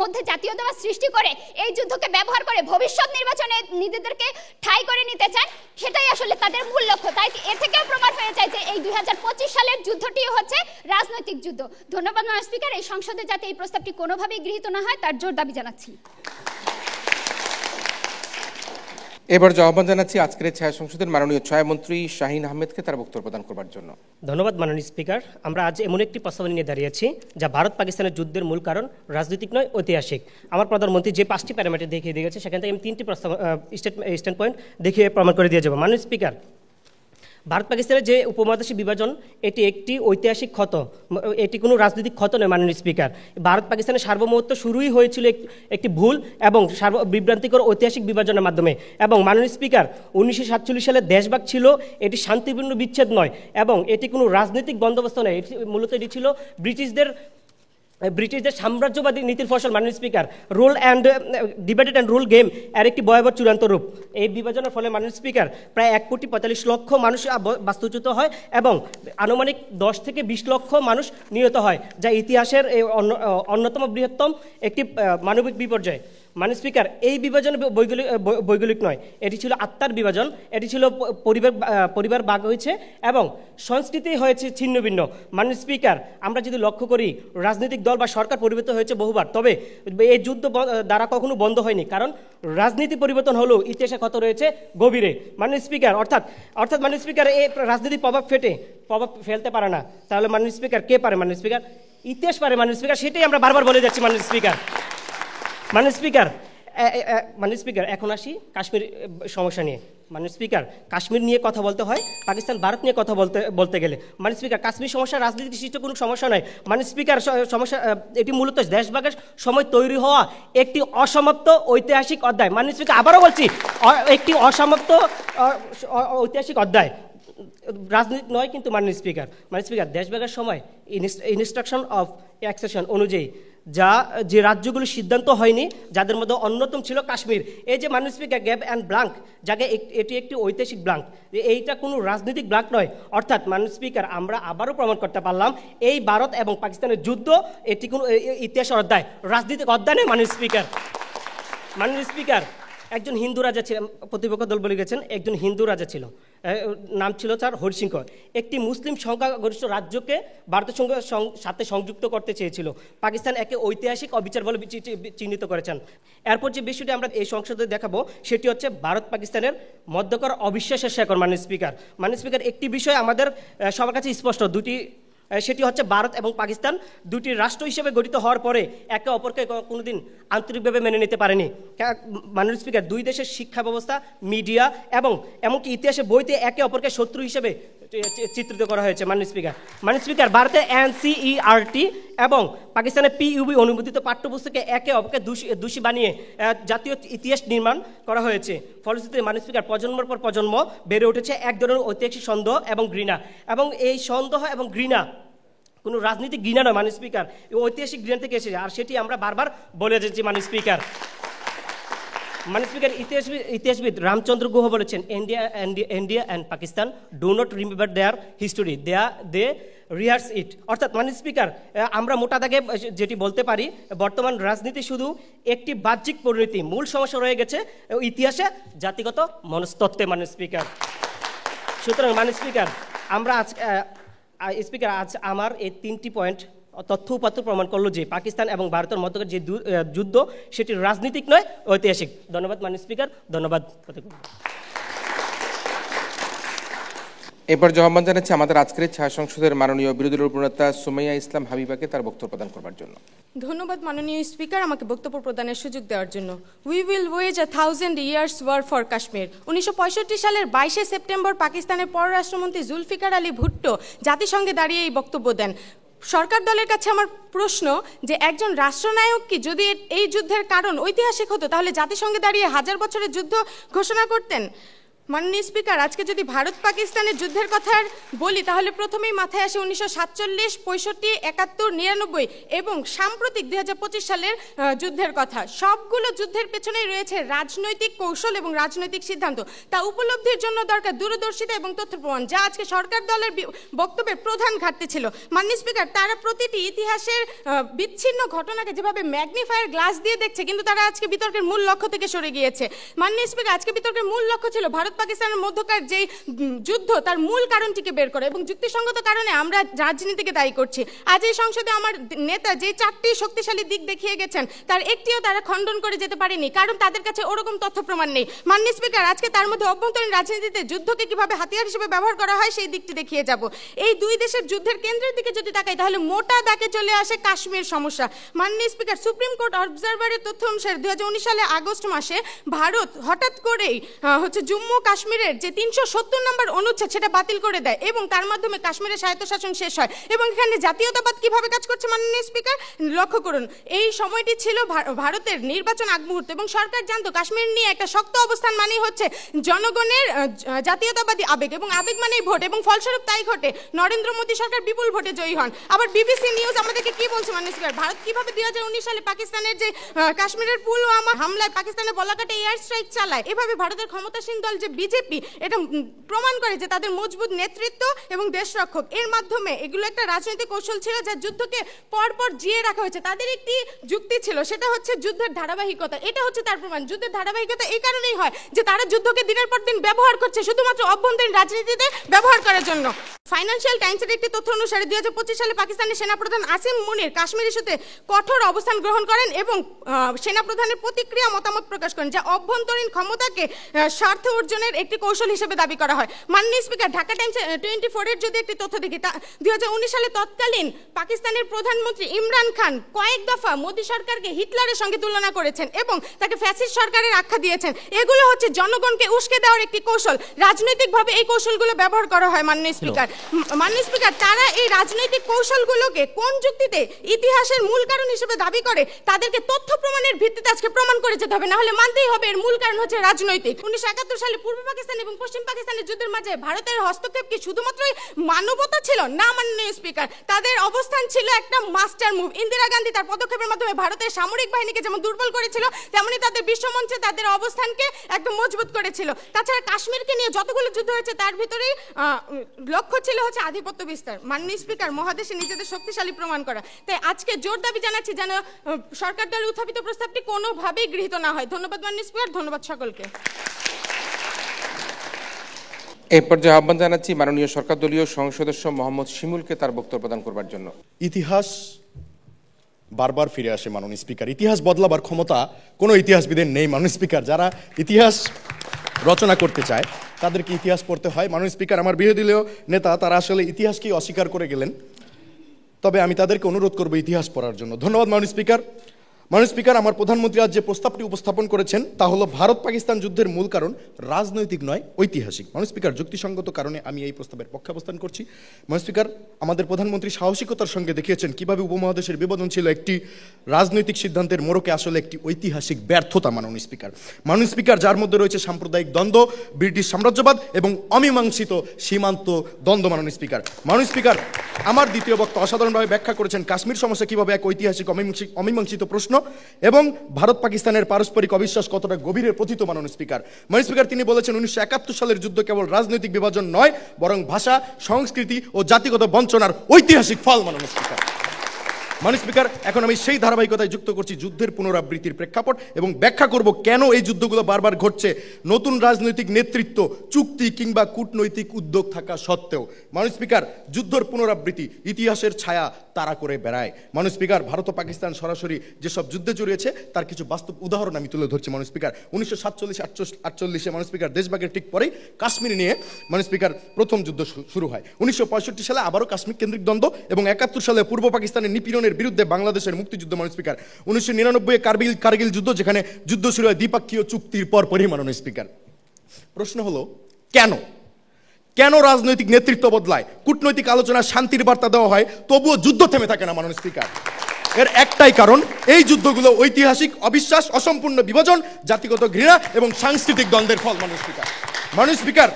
মধ্যে জাতীয়তাবাদ সৃষ্টি করে এই যুদ্ধকে ব্যবহার করে ভবিষ্যৎ নির্বাচনে নিজেদেরকে ঠাঁই করে নিতে চান, সেটাই আসলে তাদের মূল লক্ষ্য। তাই এ থেকেও প্রমাণ হয়ে যায় যে এই 2025 সালের যুদ্ধটি হচ্ছে রাজনৈতিক যুদ্ধ। ধন্যবাদ মাননীয় স্পিকার। এই সংসদে যাতে এই প্রস্তাবটি কোনোভাবেই গৃহীত না হয় তার জোর দাবি জানাচ্ছি। এবার আহ্বান জানাচ্ছি আজকের ছায়া সংসদের মাননীয় ছায়ামন্ত্রী শাহীন আহমেদকে তার বক্তব্য প্রদান করবার জন্য। ধন্যবাদ মাননীয় স্পিকার। আমরা আজ এমন একটি প্রস্তাবনা নিয়ে দাঁড়িয়েছি যা ভারত পাকিস্তানের যুদ্ধের মূল কারণ রাজনৈতিক নয়, ঐতিহাসিক। আমার প্রধানমন্ত্রী যে 5টি প্যারামিটার দেখিয়ে দিয়েছে সেখান থেকে আমি 3টি স্ট্যান্ড পয়েন্ট দেখিয়ে প্রমাণ করে দিয়ে যাবো। মাননীয় স্পিকার, ভারত পাকিস্তানের যে উপমহাদেশীয় বিভাজন এটি একটি ঐতিহাসিক ক্ষত, এটি কোনো রাজনৈতিক ক্ষত নয়। মাননীয় স্পিকার, ভারত পাকিস্তানের সার্বভৌমত্ব শুরুই হয়েছিল একটি ভুল এবং বিভ্রান্তিকর ঐতিহাসিক বিভাজনের মাধ্যমে। এবং মাননীয় স্পিকার, 1947 সালে দেশভাগ ছিল, এটি শান্তিপূর্ণ বিচ্ছেদ নয় এবং এটি কোনো রাজনৈতিক বন্দোবস্ত নয়। এটি ছিল ব্রিটিশদের সাম্রাজ্যবাদী নীতির ফসল। মাননীয় speaker, rule and debated and rule game এর একটি ভয়াবহ চূড়ান্ত রূপ। এই বিভাজনের ফলে মাননীয় স্পিকার প্রায় 1,45,00,000 মানুষ বাস্তুচ্যুত হয় এবং আনুমানিক 10 থেকে 20 লক্ষ মানুষ নিহত হয়, যা ইতিহাসের অন্যতম বৃহত্তম একটি মানবিক বিপর্যয়। মাননীয় স্পিকার, এই বিভাজন বৈগলিক নয়, এটি ছিল আত্মার বিভাজন, এটি ছিল পরিবার ভাগ হয়েছে এবং সংস্কৃতি হয়েছে ছিন্ন ভিন্ন। মাননীয় স্পিকার, আমরা যদি লক্ষ্য করি রাজনৈতিক দল বা সরকার পরিবর্তন হয়েছে বহুবার, তবে এই যুদ্ধ দ্বারা কখনো বন্ধ হয়নি, কারণ রাজনীতি পরিবর্তন হলেও ইতিহাসে ক্ষত রয়েছে গভীরে। মাননীয় স্পিকার, অর্থাৎ মাননীয় স্পিকার, এই রাজনীতি প্রভাব ফেলতে পারে না, তাহলে মাননীয় স্পিকার কে পারে? মাননীয় স্পিকার, ইতিহাস পারে। মাননীয় স্পিকার, সেটাই আমরা বারবার বলে যাচ্ছি। মাননীয় স্পিকার, মাননীয় স্পিকার, এখন আসি কাশ্মীর সমস্যা নিয়ে। মাননীয় স্পিকার, কাশ্মীর নিয়ে কথা বলতে হয়, পাকিস্তান ভারত নিয়ে কথা বলতে গেলে। মাননীয় স্পিকার, কাশ্মীর সমস্যা রাজনীতি সৃষ্ট কোনো সমস্যা নয়। মাননীয় স্পিকার, সমস্যা এটি মূলত দেশভাগের সময় তৈরি হওয়া একটি অসমাপ্ত ঐতিহাসিক অধ্যায়। মাননীয় স্পিকার, আবারও বলছি, একটি অসমাপ্ত ঐতিহাসিক অধ্যায়, রাজনীতি নয়। কিন্তু মাননীয় স্পিকার, দেশভাগের সময় ইনস্ট্রাকশন অফ অ্যাক্সেশন অনুযায়ী যে রাজ্যগুলো সিদ্ধান্ত হয়নি, যাদের মধ্যে অন্যতম ছিল কাশ্মীর। এই যে মাননীয় স্পিকার, গ্যাপ অ্যান্ড ব্লাঙ্ক, যাকে এটি একটি ঐতিহাসিক ব্লাঙ্ক, এইটা কোনো রাজনৈতিক ব্লাঙ্ক নয়। অর্থাৎ মাননীয় স্পিকার, আমরা আবারও প্রমাণ করতে পারলাম এই ভারত এবং পাকিস্তানের যুদ্ধ এটি কোনো ইতিহাসের অধ্যায়, রাজনৈতিক অধ্যায় নয়। মাননীয় স্পিকার, একজন হিন্দু রাজা ছিলেন, প্রতিপক্ষ দল বলে গেছেন, একজন হিন্দু রাজা ছিল, নাম ছিল তার হরিসিংহ। একটি মুসলিম সংখ্যাগরিষ্ঠ রাজ্যকে ভারতের সাথে সংযুক্ত করতে চেয়েছিল। পাকিস্তান একে ঐতিহাসিক অবিচার বলে চিহ্নিত করেছেন। এরপর যে বিষয়টি আমরা এই সংসদে দেখাবো সেটি হচ্ছে ভারত পাকিস্তানের মধ্যকার অবিশ্বাসের শেকড়। মাননীয় স্পিকার, একটি বিষয় আমাদের সবার কাছে স্পষ্ট, সেটি হচ্ছে ভারত এবং পাকিস্তান দুটি রাষ্ট্র হিসেবে গঠিত হওয়ার পরে একে অপরকে কোনোদিন আন্তরিকভাবে মেনে নিতে পারেনি। মাননীয় স্পিকার, দুই দেশের শিক্ষা ব্যবস্থা, মিডিয়া এবং এমনকি ইতিহাসের বইতে একে অপরকে শত্রু হিসেবে চিত্রিত করা হয়েছে। মাননীয় স্পিকার, ভারতে NCERT এবং পাকিস্তানের PUB অনুমোদিত পাঠ্যপুস্তকে একে অপরকে দোষী বানিয়ে জাতীয় ইতিহাস নির্মাণ করা হয়েছে। ফলশ্রুতিতে মাননীয় স্পিকার, প্রজন্মের পর প্রজন্ম বেড়ে উঠেছে এক ধরনের ঐতিহাসিক সন্দেহ এবং ঘৃণা, এবং এই সন্দেহ এবং ঘৃণা কোনো রাজনৈতিক ঘৃণা নয়। মাননীয় স্পিকার, ঐতিহাসিক ঘৃণা থেকে এসেছে, আর সেটি আমরা বারবার বলে যাচ্ছি। মাননীয় স্পিকার, ইতিহাসবিদ রামচন্দ্র গুহ বলেছেন, India and Pakistan do not remember their history, they rehearse it. অর্থাৎ মাননীয় স্পিকার, আমরা মোটা দাগে যেটি বলতে পারি, বর্তমান রাজনীতি শুধু একটি বাহ্যিক পরিণতি, মূল সমস্যা রয়ে গেছে ইতিহাসে, জাতিগত মনস্তত্ত্বে। মাননীয় স্পিকার, সুতরাং মাননীয় স্পিকার, আজ আমার এই 3টি পয়েন্ট তথ্য উপাত্ত প্রমাণ করলো যে পাকিস্তান এবং ভারতের মধ্যকার যে যুদ্ধ সেটি রাজনীতিক নয়, ঐতিহাসিক। ধন্যবাদ মাননীয় স্পিকার, ধন্যবাদ। এরপর আহ্বান জানাচ্ছি আমাদের আজকের ছায়া সংসদের মাননীয় বিরোধী দলীয় উপনেতা সুমাইয়া ইসলাম হাবিবাকে তার বক্তব্য প্রদান করবার জন্য। ধন্যবাদ মাননীয় স্পিকার, আমাকে বক্তব্য প্রদানের সুযোগ দেওয়ার জন্য। We will wage 1000 years war for Kashmir. 1965 সালের 22 সেপ্টেম্বর পাকিস্তানের পররাষ্ট্রমন্ত্রী জুলফিকার আলী ভুট্টো জাতিসংঘে দাঁড়িয়ে এই বক্তব্য দেন। সরকার দলের কাছে আমার প্রশ্ন যে একজন রাষ্ট্রনায়ক কি যদি এই যুদ্ধের কারণ ঐতিহাসিক হতো তাহলে জাতিসংঘে দাঁড়িয়ে 1000 বছরের যুদ্ধ ঘোষণা করতেন? মাননীয় স্পিকার, আজকে যদি ভারত পাকিস্তানের যুদ্ধের কথা বলি তাহলে প্রথমেই মাথায় আসে 1947, 65, 71, 99 এবং সাম্প্রতিক 2025 সালের যুদ্ধের কথা। সবগুলো যুদ্ধের পেছনেই রয়েছে রাজনৈতিক কৌশল এবং রাজনৈতিক সিদ্ধান্ত। তা উপলব্ধির জন্য দরকার দূরদর্শিতা এবং তথ্য প্রমাণ, যা আজকে সরকার দলের বক্তব্যের প্রধান ঘাটতি ছিল। মাননীয় স্পিকার, তারা প্রতিটি ইতিহাসের বিচ্ছিন্ন ঘটনাকে যেভাবে ম্যাগনিফায়ার গ্লাস দিয়ে দেখছে, কিন্তু তারা আজকে বিতর্কের মূল লক্ষ্য থেকে সরে গিয়েছে। মাননীয় স্পিকার, আজকে বিতর্কের মূল লক্ষ্য ছিল ভারত পাকিস্তানের মধ্যকার যে যুদ্ধ তার মূল কারণটিকে বের করে এবং যুক্তিসঙ্গত কারণে আমরা রাজনীতিকে দায়ী করছি। আজ এই সংসদে আমার নেতা যে 4টি শক্তিশালী দিক দেখিয়ে গেছেন তার একটিও তারা খণ্ডন করে যেতে পারেনি, কারণ তাদের কাছে ওরকম তথ্য প্রমাণ নেই। মাননীয় স্পিকার, আজকে তার মধ্যে অভ্যন্তরীণ রাজনীতিতে যুদ্ধকে কিভাবে হাতিয়ার হিসেবে ব্যবহার করা হয় সেই দিকটি দেখিয়ে যাব। এই দুই দেশের যুদ্ধের কেন্দ্রের দিকে যদি তাকাই তাহলে মোটা দাগে চলে আসে কাশ্মীর সমস্যা। মাননীয় স্পিকার, সুপ্রিম কোর্ট অবজারভারের তথ্য অনুসারে 2019 সালে আগস্ট মাসে ভারত হঠাৎ করেই জম্মু কাশ্মীরের যে 370 নম্বর অনুচ্ছেদ সেটা বাতিল করে দেয় এবং তার মাধ্যমে কাশ্মীরের স্বায়ত্তশাসন শেষ হয়। এবং এখানে জাতীয়তাবাদ কিভাবে কাজ করছে মাননীয় স্পিকার লক্ষ্য করুন। এই সময়টি ছিল ভারতের নির্বাচন আগ মুহূর্ত এবং সরকার জানতো কাশ্মীর নিয়ে একটা শক্ত অবস্থান মানেই হচ্ছে জনগণের জাতীয়তাবাদী আবেগ এবং আবেগ মানেই ভোট, এবং ফলস্বরূপ তাই ঘটে। নরেন্দ্র মোদী সরকার বিপুল ভোটে জয়ী হন। আবার বিবিসি নিউজ আমাদেরকে কি বলছে মাননীয় স্পিকার, ভারত কিভাবে 2019 সালে পাকিস্তানের যে কাশ্মীরের পুলওয়ামা হামলায় পাকিস্তানের বলাকাটে এয়ার স্ট্রাইক চালায়, এভাবে ভারতের ক্ষমতাসীন দল যে বিজেপি এটা প্রমাণ করে যে তাদের মজবুত নেতৃত্ব এবং দেশরক্ষক। এর মাধ্যমে এগুলো একটা রাজনৈতিক কৌশল ছিল যা যুদ্ধকে পরপর জিয়ে রাখা হয়েছে। তাদের একটি যুক্তি ছিল, সেটা হচ্ছে যুদ্ধের ধারাবাহিকতা। এটা হচ্ছে তার প্রমাণ। যুদ্ধের ধারাবাহিকতা এই কারণেই হয় যে তারা যুদ্ধকে দিনের পর দিন ব্যবহার করছে শুধুমাত্র অভ্যন্তরীণ রাজনীতিতে ব্যবহার করার জন্য। ফাইন্যান্সিয়াল টাইমসের একটি তথ্য অনুসারে 2025 সালে পাকিস্তানের সেনাপ্রধান আসিম মুনির কাশ্মীর ইস্যুতে কঠোর অবস্থান গ্রহণ করেন এবং সেনাপ্রধানের প্রতিক্রিয়া মতামত প্রকাশ করেন, যা অভ্যন্তরীণ ক্ষমতাকে স্বার্থ অর্জনের একটি কৌশল হিসেবে দাবি করা হয়। মাননীয় স্পিকার, ঢাকা টাইমস 24 এর যদি একটি তথ্য দেখি, 2019 সালে তৎকালীন পাকিস্তানের প্রধানমন্ত্রী ইমরান খান কয়েক দফা মোদী সরকারকে হিটলারের সঙ্গে তুলনা করেছেন এবং তাকে ফ্যাসিস্ট সরকারের আখ্যা দিয়েছেন। এগুলো হচ্ছে জনগণকে উস্কে দেওয়ার একটি কৌশল। রাজনৈতিকভাবে এই কৌশলগুলো ব্যবহার করা হয়। মাননীয় স্পিকার, তারা এই রাজনৈতিক কৌশলগুলোকে কোন যুক্তিতে ইতিহাসের মূল কারণ হিসেবে দাবি করে তাদেরকে তথ্য প্রমাণের ভিত্তিতে আজকে প্রমাণ করে যেতে হবে, না হলে মানতেই হবে এর মূল কারণ হচ্ছে রাজনৈতিক। 1971 সালে পূর্ব পাকিস্তান এবং পশ্চিম পাকিস্তানের যুদ্ধের মাঝে ভারতের হস্তক্ষেপ কি শুধুমাত্রই মানবতা ছিল? না মাননীয় স্পিকার, তাদের অবস্থান ছিল একটা মাস্টার মুভ। ইন্দিরা গান্ধী তার পদক্ষেপের মাধ্যমে ভারতের সামরিক বাহিনীকে যেমন দুর্বল করেছিল, তেমনি তাদের বিশ্বমঞ্চে তাদের অবস্থানকে একদম মজবুত করেছিল। তাছাড়া কাশ্মীরকে নিয়ে যতগুলো যুদ্ধ হয়েছে তার ভিতরেই লক্ষ্য ছিল হচ্ছে আধিপত্য বিস্তার। মাননীয় স্পিকার, মহাদেশে নিজেদের শক্তিশালী প্রমাণ করা। তাই আজকে জোর দাবি জানাচ্ছি যেন সরকার দলের উত্থাপিত প্রস্তাবটি কোনোভাবেই গৃহীত না হয়। ধন্যবাদ মাননীয় স্পিকার, ধন্যবাদ সকলকে। এই পর্যায়ে আহ্বান জানাচ্ছি মাননীয় সরকার দলীয় সংসদ সদস্য মোহাম্মদ শিমুলকে তার বক্তব্য প্রদান করবার জন্য। ইতিহাস বারবার ফিরে আসে মাননীয় স্পিকার। ইতিহাস বদলাবার ক্ষমতা কোনো ইতিহাসবিদের নেই মাননীয় স্পিকার। যারা ইতিহাস রচনা করতে চায় তাদেরকে ইতিহাস পড়তে হয়। মাননীয় স্পিকার, আমার বিরোধী দলীয় নেতা তারা আসলে ইতিহাসকেই অস্বীকার করে গেলেন, তবে আমি তাদেরকে অনুরোধ করবো ইতিহাস পড়ার জন্য। ধন্যবাদ মাননীয় স্পিকার। মাননীয় স্পিকার, আমার প্রধানমন্ত্রী আজ যে প্রস্তাবটি উপস্থাপন করেছেন তা হলো ভারত পাকিস্তান যুদ্ধের মূল কারণ রাজনৈতিক নয় ঐতিহাসিক। মাননীয় স্পিকার, যুক্তিসঙ্গত কারণে আমি এই প্রস্তাবের পক্ষে অবস্থান করছি। মাননীয় স্পিকার, আমাদের প্রধানমন্ত্রী সাহসিকতার সঙ্গে দেখিয়েছেন কিভাবে উপমহাদেশের বিভাজন ছিল একটি রাজনৈতিক সিদ্ধান্তের মোড়কে আসলে একটি ঐতিহাসিক ব্যর্থতা। মাননীয় স্পিকার, যার মধ্যে রয়েছে সাম্প্রদায়িক দ্বন্দ্ব, ব্রিটিশ সাম্রাজ্যবাদ এবং অমীমাংসিত সীমান্ত দ্বন্দ্ব। মাননীয় স্পিকার, আমার দ্বিতীয় বক্তা অসাধারণভাবে ব্যাখ্যা করেছেন কাশ্মীর সমস্যা কিভাবে এক ঐতিহাসিক অমীমাংসিত প্রশ্ন এবং ভারত পাকিস্তানের পারস্পরিক অবিশ্বাস কতটা গভীরে প্রথিত। মাননীয় স্পিকার, তিনি বলেছেন 1971 সালের যুদ্ধ কেবল রাজনৈতিক বিভাজন নয়, বরং ভাষা, সংস্কৃতি ও জাতিগত বঞ্চনার ঐতিহাসিক ফল। মাননীয় মাননীয় স্পিকার, এখন আমি সেই ধারাবাহিকতায় যুক্ত করছি যুদ্ধের পুনরাবৃত্তির প্রেক্ষাপট এবং ব্যাখ্যা করব কেন এই যুদ্ধগুলো বারবার ঘটছে নতুন রাজনৈতিক নেতৃত্ব, চুক্তি কিংবা কূটনৈতিক উদ্যোগ থাকা সত্ত্বেও। মাননীয় স্পিকার, যুদ্ধের পুনরাবৃত্তি ইতিহাসের ছায়া তারা করে বেড়ায়। মাননীয় স্পিকার, ভারত ও পাকিস্তান সরাসরি যেসব যুদ্ধে জড়িয়েছে তার কিছু বাস্তব উদাহরণ আমি তুলে ধরছি। মাননীয় স্পিকার, 1947-48 মাননীয় স্পিকার দেশভাগের ঠিক পরেই কাশ্মীর নিয়ে মাননীয় স্পিকার প্রথম যুদ্ধ শুরু হয়। 1965 সালে আবারও কাশ্মীর কেন্দ্রিক দ্বন্দ্ব এবং 71 সালে পূর্ব পাকিস্তানের নিপীড়নের বিরুদ্ধে বাংলাদেশের মুক্তিযুদ্ধ। মাননীয় স্পিকার, 1999 কার্গিল যুদ্ধ, যেখানে যুদ্ধ শুরু হয় দ্বিপক্ষীয় চুক্তির পরপরই। মাননীয় স্পিকার, প্রশ্ন হলো কেন রাজনৈতিক নেতৃত্ব বদলায়, কূটনৈতিক আলোচনা, শান্তির বার্তা দেওয়া হয়, তবুও যুদ্ধ থেমে থাকে না? মাননীয় স্পিকার, এর একটাই কারণ, এই যুদ্ধগুলো ঐতিহাসিক অবিশ্বাস, অসম্পূর্ণ বিভাজন, জাতিগত ঘৃণা এবং সাংস্কৃতিক দ্বন্দ্বের ফল। মাননীয় স্পিকার,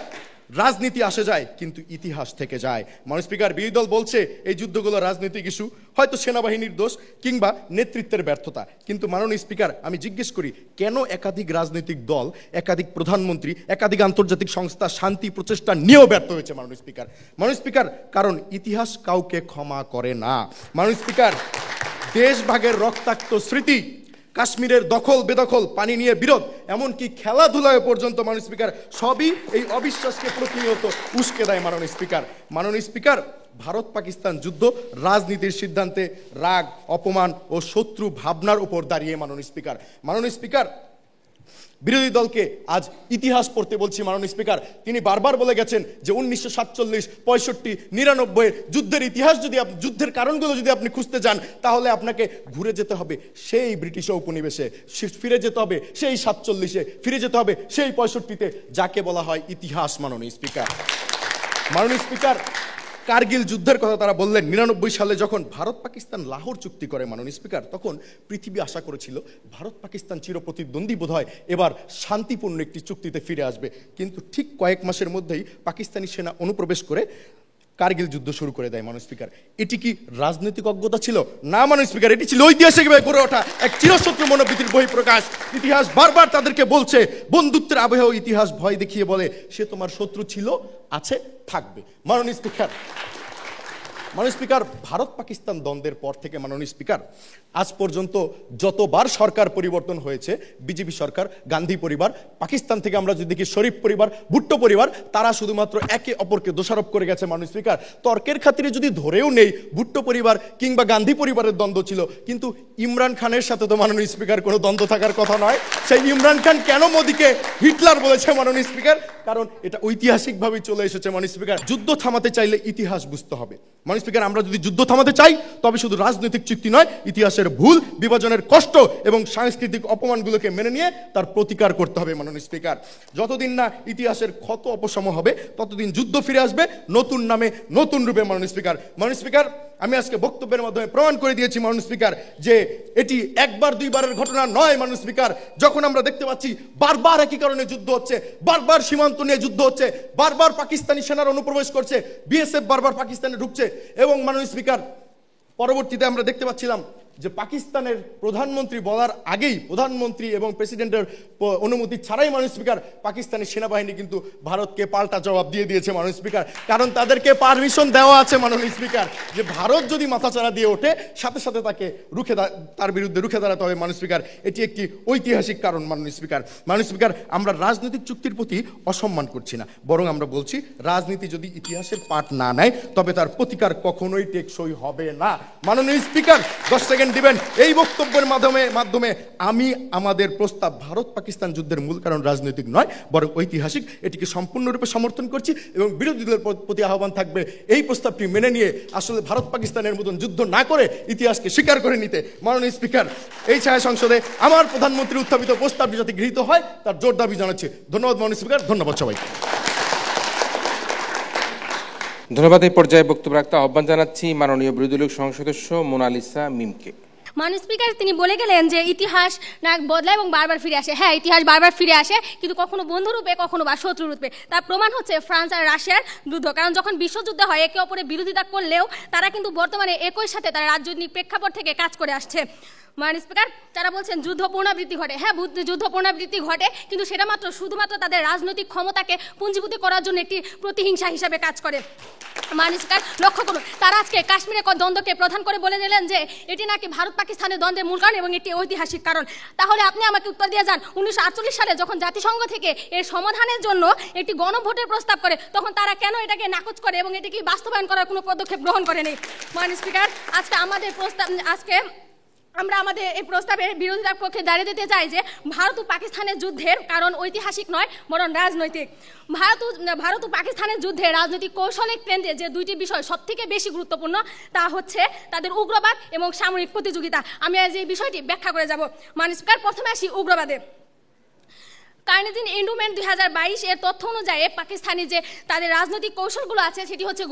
রাজনীতি আসে যায় কিন্তু ইতিহাস থেকে যায়। মাননীয় স্পিকার, বিরোধী দল বলছে এই যুদ্ধগুলো রাজনৈতিক ইস্যু, হয়তো সেনাবাহিনীর দোষ কিংবা নেতৃত্বের ব্যর্থতা। কিন্তু মাননীয় স্পিকার, আমি জিজ্ঞেস করি কেন একাধিক রাজনৈতিক দল, একাধিক প্রধানমন্ত্রী, একাধিক আন্তর্জাতিক সংস্থা শান্তি প্রচেষ্টা নিয়েও ব্যর্থ হয়েছে? মাননীয় স্পিকার, কারণ ইতিহাস কাউকে ক্ষমা করে না। মাননীয় স্পিকার, দেশভাগের রক্তাক্ত স্মৃতি, কাশ্মীরের দখল বেদখল, পানি নিয়ে বিরোধ, এমনকি খেলাধুলায় পর্যন্ত মাননীয় স্পিকার সবই এই অবিশ্বাসকে প্রতিনিয়ত উস্কে দেয়। মাননীয় স্পিকার, ভারত পাকিস্তান যুদ্ধ রাজনীতির সিদ্ধান্তে রাগ, অপমান ও শত্রু ভাবনার উপর দাঁড়িয়ে। মাননীয় স্পিকার, বিরোধী দলকে আজ ইতিহাস পড়তে বলছি। মাননীয় স্পিকার, তিনি বারবার বলে গেছেন যে 1947, 65, 99 যুদ্ধের ইতিহাস যদি যুদ্ধের কারণগুলো যদি আপনি খুঁজতে যান তাহলে আপনাকে ঘুরে যেতে হবে সেই ব্রিটিশ উপনিবেশে, ফিরে যেতে হবে সেই 47-এ, ফিরে যেতে হবে সেই 65-তে, যাকে বলা হয় ইতিহাস। মাননীয় স্পিকার, কার্গিল যুদ্ধের কথা তারা বললেন। 99 সালে যখন ভারত পাকিস্তান লাহোর চুক্তি করে মাননীয় স্পিকার, তখন পৃথিবী আশা করেছিল ভারত পাকিস্তান চিরপ্রতিদ্বন্দ্বী বোধহয় এবার শান্তিপূর্ণ একটি চুক্তিতে ফিরে আসবে। কিন্তু ঠিক কয়েক মাসের মধ্যেই পাকিস্তানি সেনা অনুপ্রবেশ করে কার্গিল যুদ্ধ শুরু করে দেয়। মাননীয় স্পিকার, এটি কি রাজনৈতিক অজ্ঞতা ছিল? না মাননীয় স্পিকার, এটি ছিল ঐতিহাসিকভাবে গড়ে ওঠা এক চিরশত্রু মনোবৃত্তির বহিঃপ্রকাশ। ইতিহাস বারবার তাদেরকে বলছে, বন্ধুত্বের আবহেও ইতিহাস ভয় দেখিয়ে বলে সে তোমার শত্রু ছিল, আছে, থাকবে। মাননীয় স্পিকার, ভারত পাকিস্তান দ্বন্দ্বের পর থেকে মাননীয় স্পিকার আজ পর্যন্ত যতবার সরকার পরিবর্তন হয়েছে, বিজেপি সরকার, গান্ধী পরিবার, পাকিস্তান থেকে আমরা যদি দেখি শরীফ পরিবার, ভুট্টো পরিবার, তারা শুধুমাত্র একে অপরকে দোষারোপ করে গেছে। মাননীয় স্পিকার, তর্কের খাতিরে যদি ধরেও নেই ভুট্টো পরিবার কিংবা গান্ধী পরিবারের দ্বন্দ্ব ছিল, কিন্তু ইমরান খানের সাথে তো মাননীয় স্পিকার কোনো দ্বন্দ্ব থাকার কথা নয়। সেই ইমরান খান কেন মোদিকে হিটলার বলেছে? মাননীয় স্পিকার, কারণ এটা ঐতিহাসিকভাবে চলে এসেছে। মাননীয় স্পিকার, যুদ্ধ থামাতে চাইলে ইতিহাস বুঝতে হবে। মাননীয় স্পিকার, আমরা যদি যুদ্ধ থামাতে চাই তবে শুধু রাজনৈতিক চুক্তি নয়, ইতিহাসের ভুল, বিভাজনের কষ্ট এবং সাংস্কৃতিক অপমানগুলোকে মেনে নিয়ে তার প্রতিকার করতে হবে। মাননীয় স্পিকার, যতদিন না ইতিহাসের ক্ষত অপশম হবে ততদিন যুদ্ধ ফিরে আসবে নতুন নামে, নতুন রূপে। মাননীয় স্পিকার, আমি আজকে বক্তব্যের মাধ্যমে প্রমাণ করে দিয়েছি মাননীয় স্পিকার যে এটি একবার দুইবারের ঘটনা নয়। মাননীয় স্পিকার, যখন আমরা দেখতে পাচ্ছি বারবার একই কারণে যুদ্ধ হচ্ছে, বারবার সীমান্ত নিয়ে যুদ্ধ হচ্ছে, বারবার পাকিস্তানি সেনারা অনুপ্রবেশ করছে, বিএসএফ বারবার পাকিস্তানে ঢুকছে, এবং মাননীয় স্পিকার পরবর্তীতে আমরা দেখতে পাচ্ছিলাম যে পাকিস্তানের প্রধানমন্ত্রী বলার আগেই, প্রধানমন্ত্রী এবং প্রেসিডেন্টের অনুমতি ছাড়াই মাননীয় স্পিকার পাকিস্তানি সেনাবাহিনী কিন্তু ভারতকে পাল্টা জবাব দিয়ে দিয়েছে। মাননীয় স্পিকার, কারণ তাদেরকে পারমিশন দেওয়া আছে মাননীয় স্পিকার, যে ভারত যদি মাথাচাড়া দিয়ে ওঠে সাথে সাথে তাকে তার বিরুদ্ধে রুখে দাঁড়াতে হবে। মাননীয় স্পিকার, এটি একটি ঐতিহাসিক কারণ। মাননীয় স্পিকার, আমরা রাজনৈতিক চুক্তির প্রতি অসম্মান করছি না, বরং আমরা বলছি রাজনীতি যদি ইতিহাসের পাঠ না নেয় তবে তার প্রতিকার কখনোই টেকসই হবে না। মাননীয় স্পিকার, 10 সেকেন্ড দিবেন। এই বক্তব্যের মাধ্যমে আমি আমাদের প্রস্তাব ভারত পাকিস্তান যুদ্ধের মূল কারণ রাজনৈতিক নয় বরং ঐতিহাসিক, এটিকে সম্পূর্ণরূপে সমর্থন করছি এবং বিরোধী দলের প্রতি আহ্বান থাকবে এই প্রস্তাবটি মেনে নিয়ে আসলে ভারত পাকিস্তানের মতন যুদ্ধ না করে ইতিহাসকে স্বীকার করে নিতে। মাননীয় স্পিকার, এই ছায়া সংসদে আমার প্রধানমন্ত্রী উত্থাপিত প্রস্তাবটি যাতে গৃহীত হয় তার জোর দাবি জানাচ্ছি। ধন্যবাদ মাননীয় স্পিকার, ধন্যবাদ সবাইকে। ধন্যবাদ। এই পর্যায়ে বক্তব্য রাখতে আহ্বান জানাচ্ছি মাননীয় বিরোধী দলীয় সংসদ সদস্য মোনালিসা মিমকে। মাননীয় স্পিকার, তিনি বলে গেলেন যে ইতিহাস না বদলায় এবং বারবার ফিরে আসে। হ্যাঁ, ইতিহাস বারবার ফিরে আসে, কিন্তু কখনো বন্ধুরূপে কখনো বা শত্রু রূপে। তার প্রমাণ হচ্ছে ফ্রান্স আর রাশিয়ার যুদ্ধ। কারণ যখন বিশ্বযুদ্ধ হয় একে অপরের বিরোধিতা করলেও তারা কিন্তু বর্তমানে একই সাথে তারা রাজনৈতিক প্রেক্ষাপট থেকে কাজ করে আসছে। মাননীয় স্পিকার, তারা বলছেন যুদ্ধ পুনরাবৃত্তি ঘটে। হ্যাঁ, যুদ্ধ পুনরাবৃত্তি ঘটে, কিন্তু সেটা শুধুমাত্র তাদের রাজনৈতিক ক্ষমতাকে পুঞ্জীভূত করার জন্য একটি প্রতিহিংসা হিসাবে কাজ করে। মাননীয় স্পিকার, লক্ষ্য করুন, তারা আজকে কাশ্মীরের দ্বন্দ্বকে প্রধান করে বলে দিলেন যে এটি নাকি ভারত পাকিস্তানের দ্বন্দ্বের মূল কারণ এবং এটি ঐতিহাসিক কারণ। তাহলে আপনি আমাকে উত্তর দিয়ে যান, 1948 সালে যখন জাতিসংঘ থেকে এর সমাধানের জন্য একটি গণভোটের প্রস্তাব করে, তখন তারা কেন এটাকে নাকচ করে এবং এটিকে বাস্তবায়ন করার কোনো পদক্ষেপ গ্রহণ করেনি? মাননীয় স্পিকার, আমরা আমাদের এই প্রস্তাবের বিরোধিতার পক্ষে দাঁড়িয়ে দিতে চাই যে ভারত ও পাকিস্তানের যুদ্ধের কারণ ঐতিহাসিক নয়, বরং রাজনৈতিক। ভারত ও পাকিস্তানের যুদ্ধে রাজনৈতিক কৌশলের কেন্দ্রে যে দুইটি বিষয় সবথেকে বেশি গুরুত্বপূর্ণ, তা হচ্ছে তাদের উগ্রবাদ এবং সামরিক প্রতিযোগিতা। আমি আজ এই বিষয়টি ব্যাখ্যা করে যাব। মাননীয় স্পিকার, প্রথমে আসি উগ্রবাদে। কার্নেজিন এন্ডোমেন্ট 2022 এর তথ্য অনুযায়ী পাকিস্তানি যে তাদের রাজনৈতিক কৌশলগুলো আছে সেটি হচ্ছে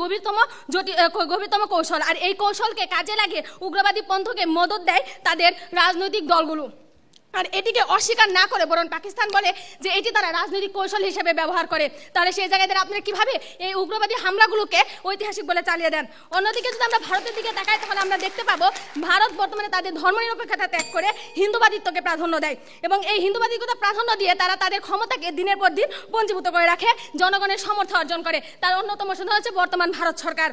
গভীরতম কৌশল, আর এই কৌশলকে কাজে লাগিয়ে উগ্রবাদী পন্থকে মদত দেয় তাদের রাজনৈতিক দলগুলো। আর এটিকে অস্বীকার না করে বরং পাকিস্তান বলে যে এটি তারা রাজনৈতিক কৌশল হিসেবে ব্যবহার করে। তাহলে সেই জায়গায় আপনারা কিভাবে এই উগ্রবাদী হামলাগুলোকে ঐতিহাসিক বলে চালিয়ে দেন? অন্যদিকে যদি আমরা ভারতের দিকে তাকাই, তাহলে আমরা দেখতে পাবো ভারত বর্তমানে তাদের ধর্মনিরপেক্ষতা ত্যাগ করে হিন্দুবাদিত্বকে প্রাধান্য দেয়, এবং এই হিন্দুবাদিত্বকে প্রাধান্য দিয়ে তারা তাদের ক্ষমতাকে দিনের পর দিন পঞ্জীভূত করে রাখে, জনগণের সমর্থন অর্জন করে। তার অন্যতম উদাহরণ হচ্ছে বর্তমান ভারত সরকার।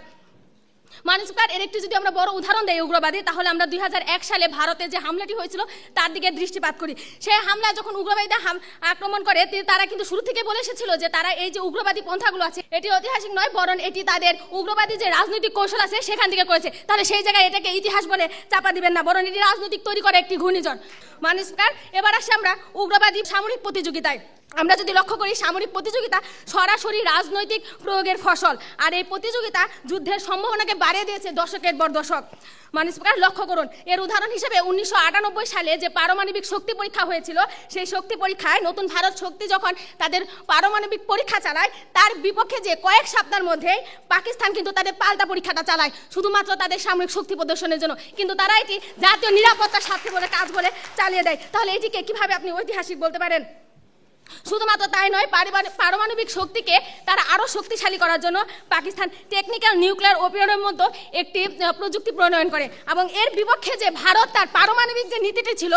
মাননীয় স্পিকার, এর একটি যদি আমরা বড় উদাহরণ দেই উগ্রবাদী, তাহলে আমরা 2001 সালে ভারতে যে হামলাটি হয়েছিল তার দিকে দৃষ্টিপাত করি। সেই হামলা যখন উগ্রবাদীরা আক্রমণ করে, তারা কিন্তু শুরু থেকে বলে এসেছিল যে তারা এই যে উগ্রবাদী পন্থাগুলো আছে এটি ঐতিহাসিক নয়, বরং এটি তাদের উগ্রবাদী যে রাজনৈতিক কৌশল আছে সেখান থেকে করেছে। তাহলে সেই জায়গায় এটাকে ইতিহাস বলে চাপা দিবেন না, বরং এটি রাজনৈতিক তৈরি করে একটি ঘূর্ণিঝড়। মাননীয় স্পিকার, এবার আসি আমরা উগ্রবাদী সামরিক প্রতিযোগিতায়। আমরা যদি লক্ষ্য করি, সামরিক প্রতিযোগিতা সরাসরি রাজনৈতিক প্রয়োগের ফসল, আর এই প্রতিযোগিতা যুদ্ধের সম্ভাবনাকে বাড়িয়ে দিয়েছে দশকের পর দশক। মাননীয় স্পিকার, লক্ষ্য করুন, এর উদাহরণ হিসেবে 1998 সালে যে পারমাণবিক শক্তি পরীক্ষা হয়েছিল, সেই শক্তি পরীক্ষায় নতুন ভারত শক্তি যখন তাদের পারমাণবিক পরীক্ষা চালায়, তার বিপক্ষে যে কয়েক সপ্তাহের মধ্যেই পাকিস্তান কিন্তু তাদের পাল্টা পরীক্ষাটা চালায় শুধুমাত্র তাদের সামরিক শক্তি প্রদর্শনের জন্য, কিন্তু তারা এটি জাতীয় নিরাপত্তার স্বার্থে বলে কাজ বলে চালিয়ে দেয়। তাহলে এটিকে কিভাবে আপনি ঐতিহাসিক বলতে পারেন? শুধুমাত্র তাই নয়, পারমাণবিক শক্তিকে তারা আরও শক্তিশালী করার জন্য পাকিস্তান টেকনিক্যাল নিউক্লিয়ার ওপিয়ারের মতো একটি প্রযুক্তি প্রণয়ন করে, এবং এর বিপক্ষে যে ভারত তার পারমাণবিক যে নীতিটি ছিল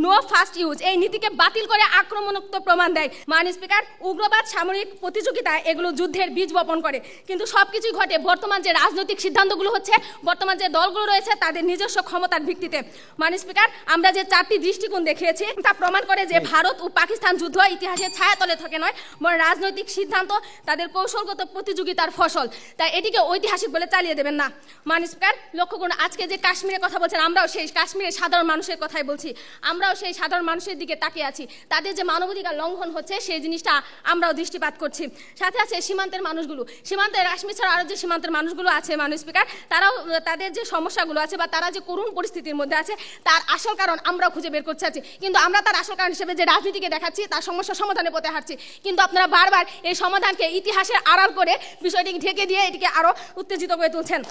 নো ফার্স্ট ইউজ, এই নীতিকে বাতিল করে আক্রমণাত্মক প্রমাণ দেয়। মাননীয় স্পিকার, উগ্রবাদ, সামরিক প্রতিযোগিতা এগুলো যুদ্ধের বীজ বপন করে, কিন্তু সবকিছুই ঘটে বর্তমান যে রাজনৈতিক সিদ্ধান্তগুলো হচ্ছে, বর্তমান যে দলগুলো রয়েছে তাদের নিজস্ব ক্ষমতার ভিত্তিতে। মাননীয় স্পিকার, আমরা যে 4টি দৃষ্টিকোণ দেখিয়েছি তা প্রমাণ করে যে ভারত ও পাকিস্তান যুদ্ধ ইতিহাসের ছায়াতলে থাকে নয়, বরং রাজনৈতিক সিদ্ধান্ত তাদের কৌশলগত প্রতিযোগিতার ফসল। তাই এটিকে ঐতিহাসিক বলে চালিয়ে দেবেন না। মাননীয় স্পিকার, লক্ষ্য করুন, আজকে যে কাশ্মীরের কথা বলছেন, আমরাও সেই কাশ্মীরের সাধারণ মানুষের কথাই বলছি। আমরাও সেই সাধারণ মানুষের দিকে তাকিয়ে আছি। তাদের যে মানবাধিকার লঙ্ঘন হচ্ছে সেই জিনিসটা আমরাও দৃষ্টিপাত করছি। সাথে আছে সীমান্তের মানুষগুলো, সীমান্তের কাশ্মীর ছাড়া আরও যে সীমান্তের মানুষগুলো আছে মাননীয় স্পিকার, তারাও তাদের যে সমস্যাগুলো আছে বা তারা যে করুণ পরিস্থিতির মধ্যে আছে তার আসল কারণ আমরাও খুঁজে বের করতে চাচ্ছি, কিন্তু আমরা তার আসল কারণ হিসেবে যে রাজনীতিকে দেখাচ্ছি তার সমস্যা সমাধানের পথে হাঁটছি, কিন্তু আপনারা বারবার এই সমাধানকে ইতিহাসের আড়াল করে বিষয়টিকে ঢেকে দিয়ে এটিকে আরো উত্তেজিত করে তুলছেন।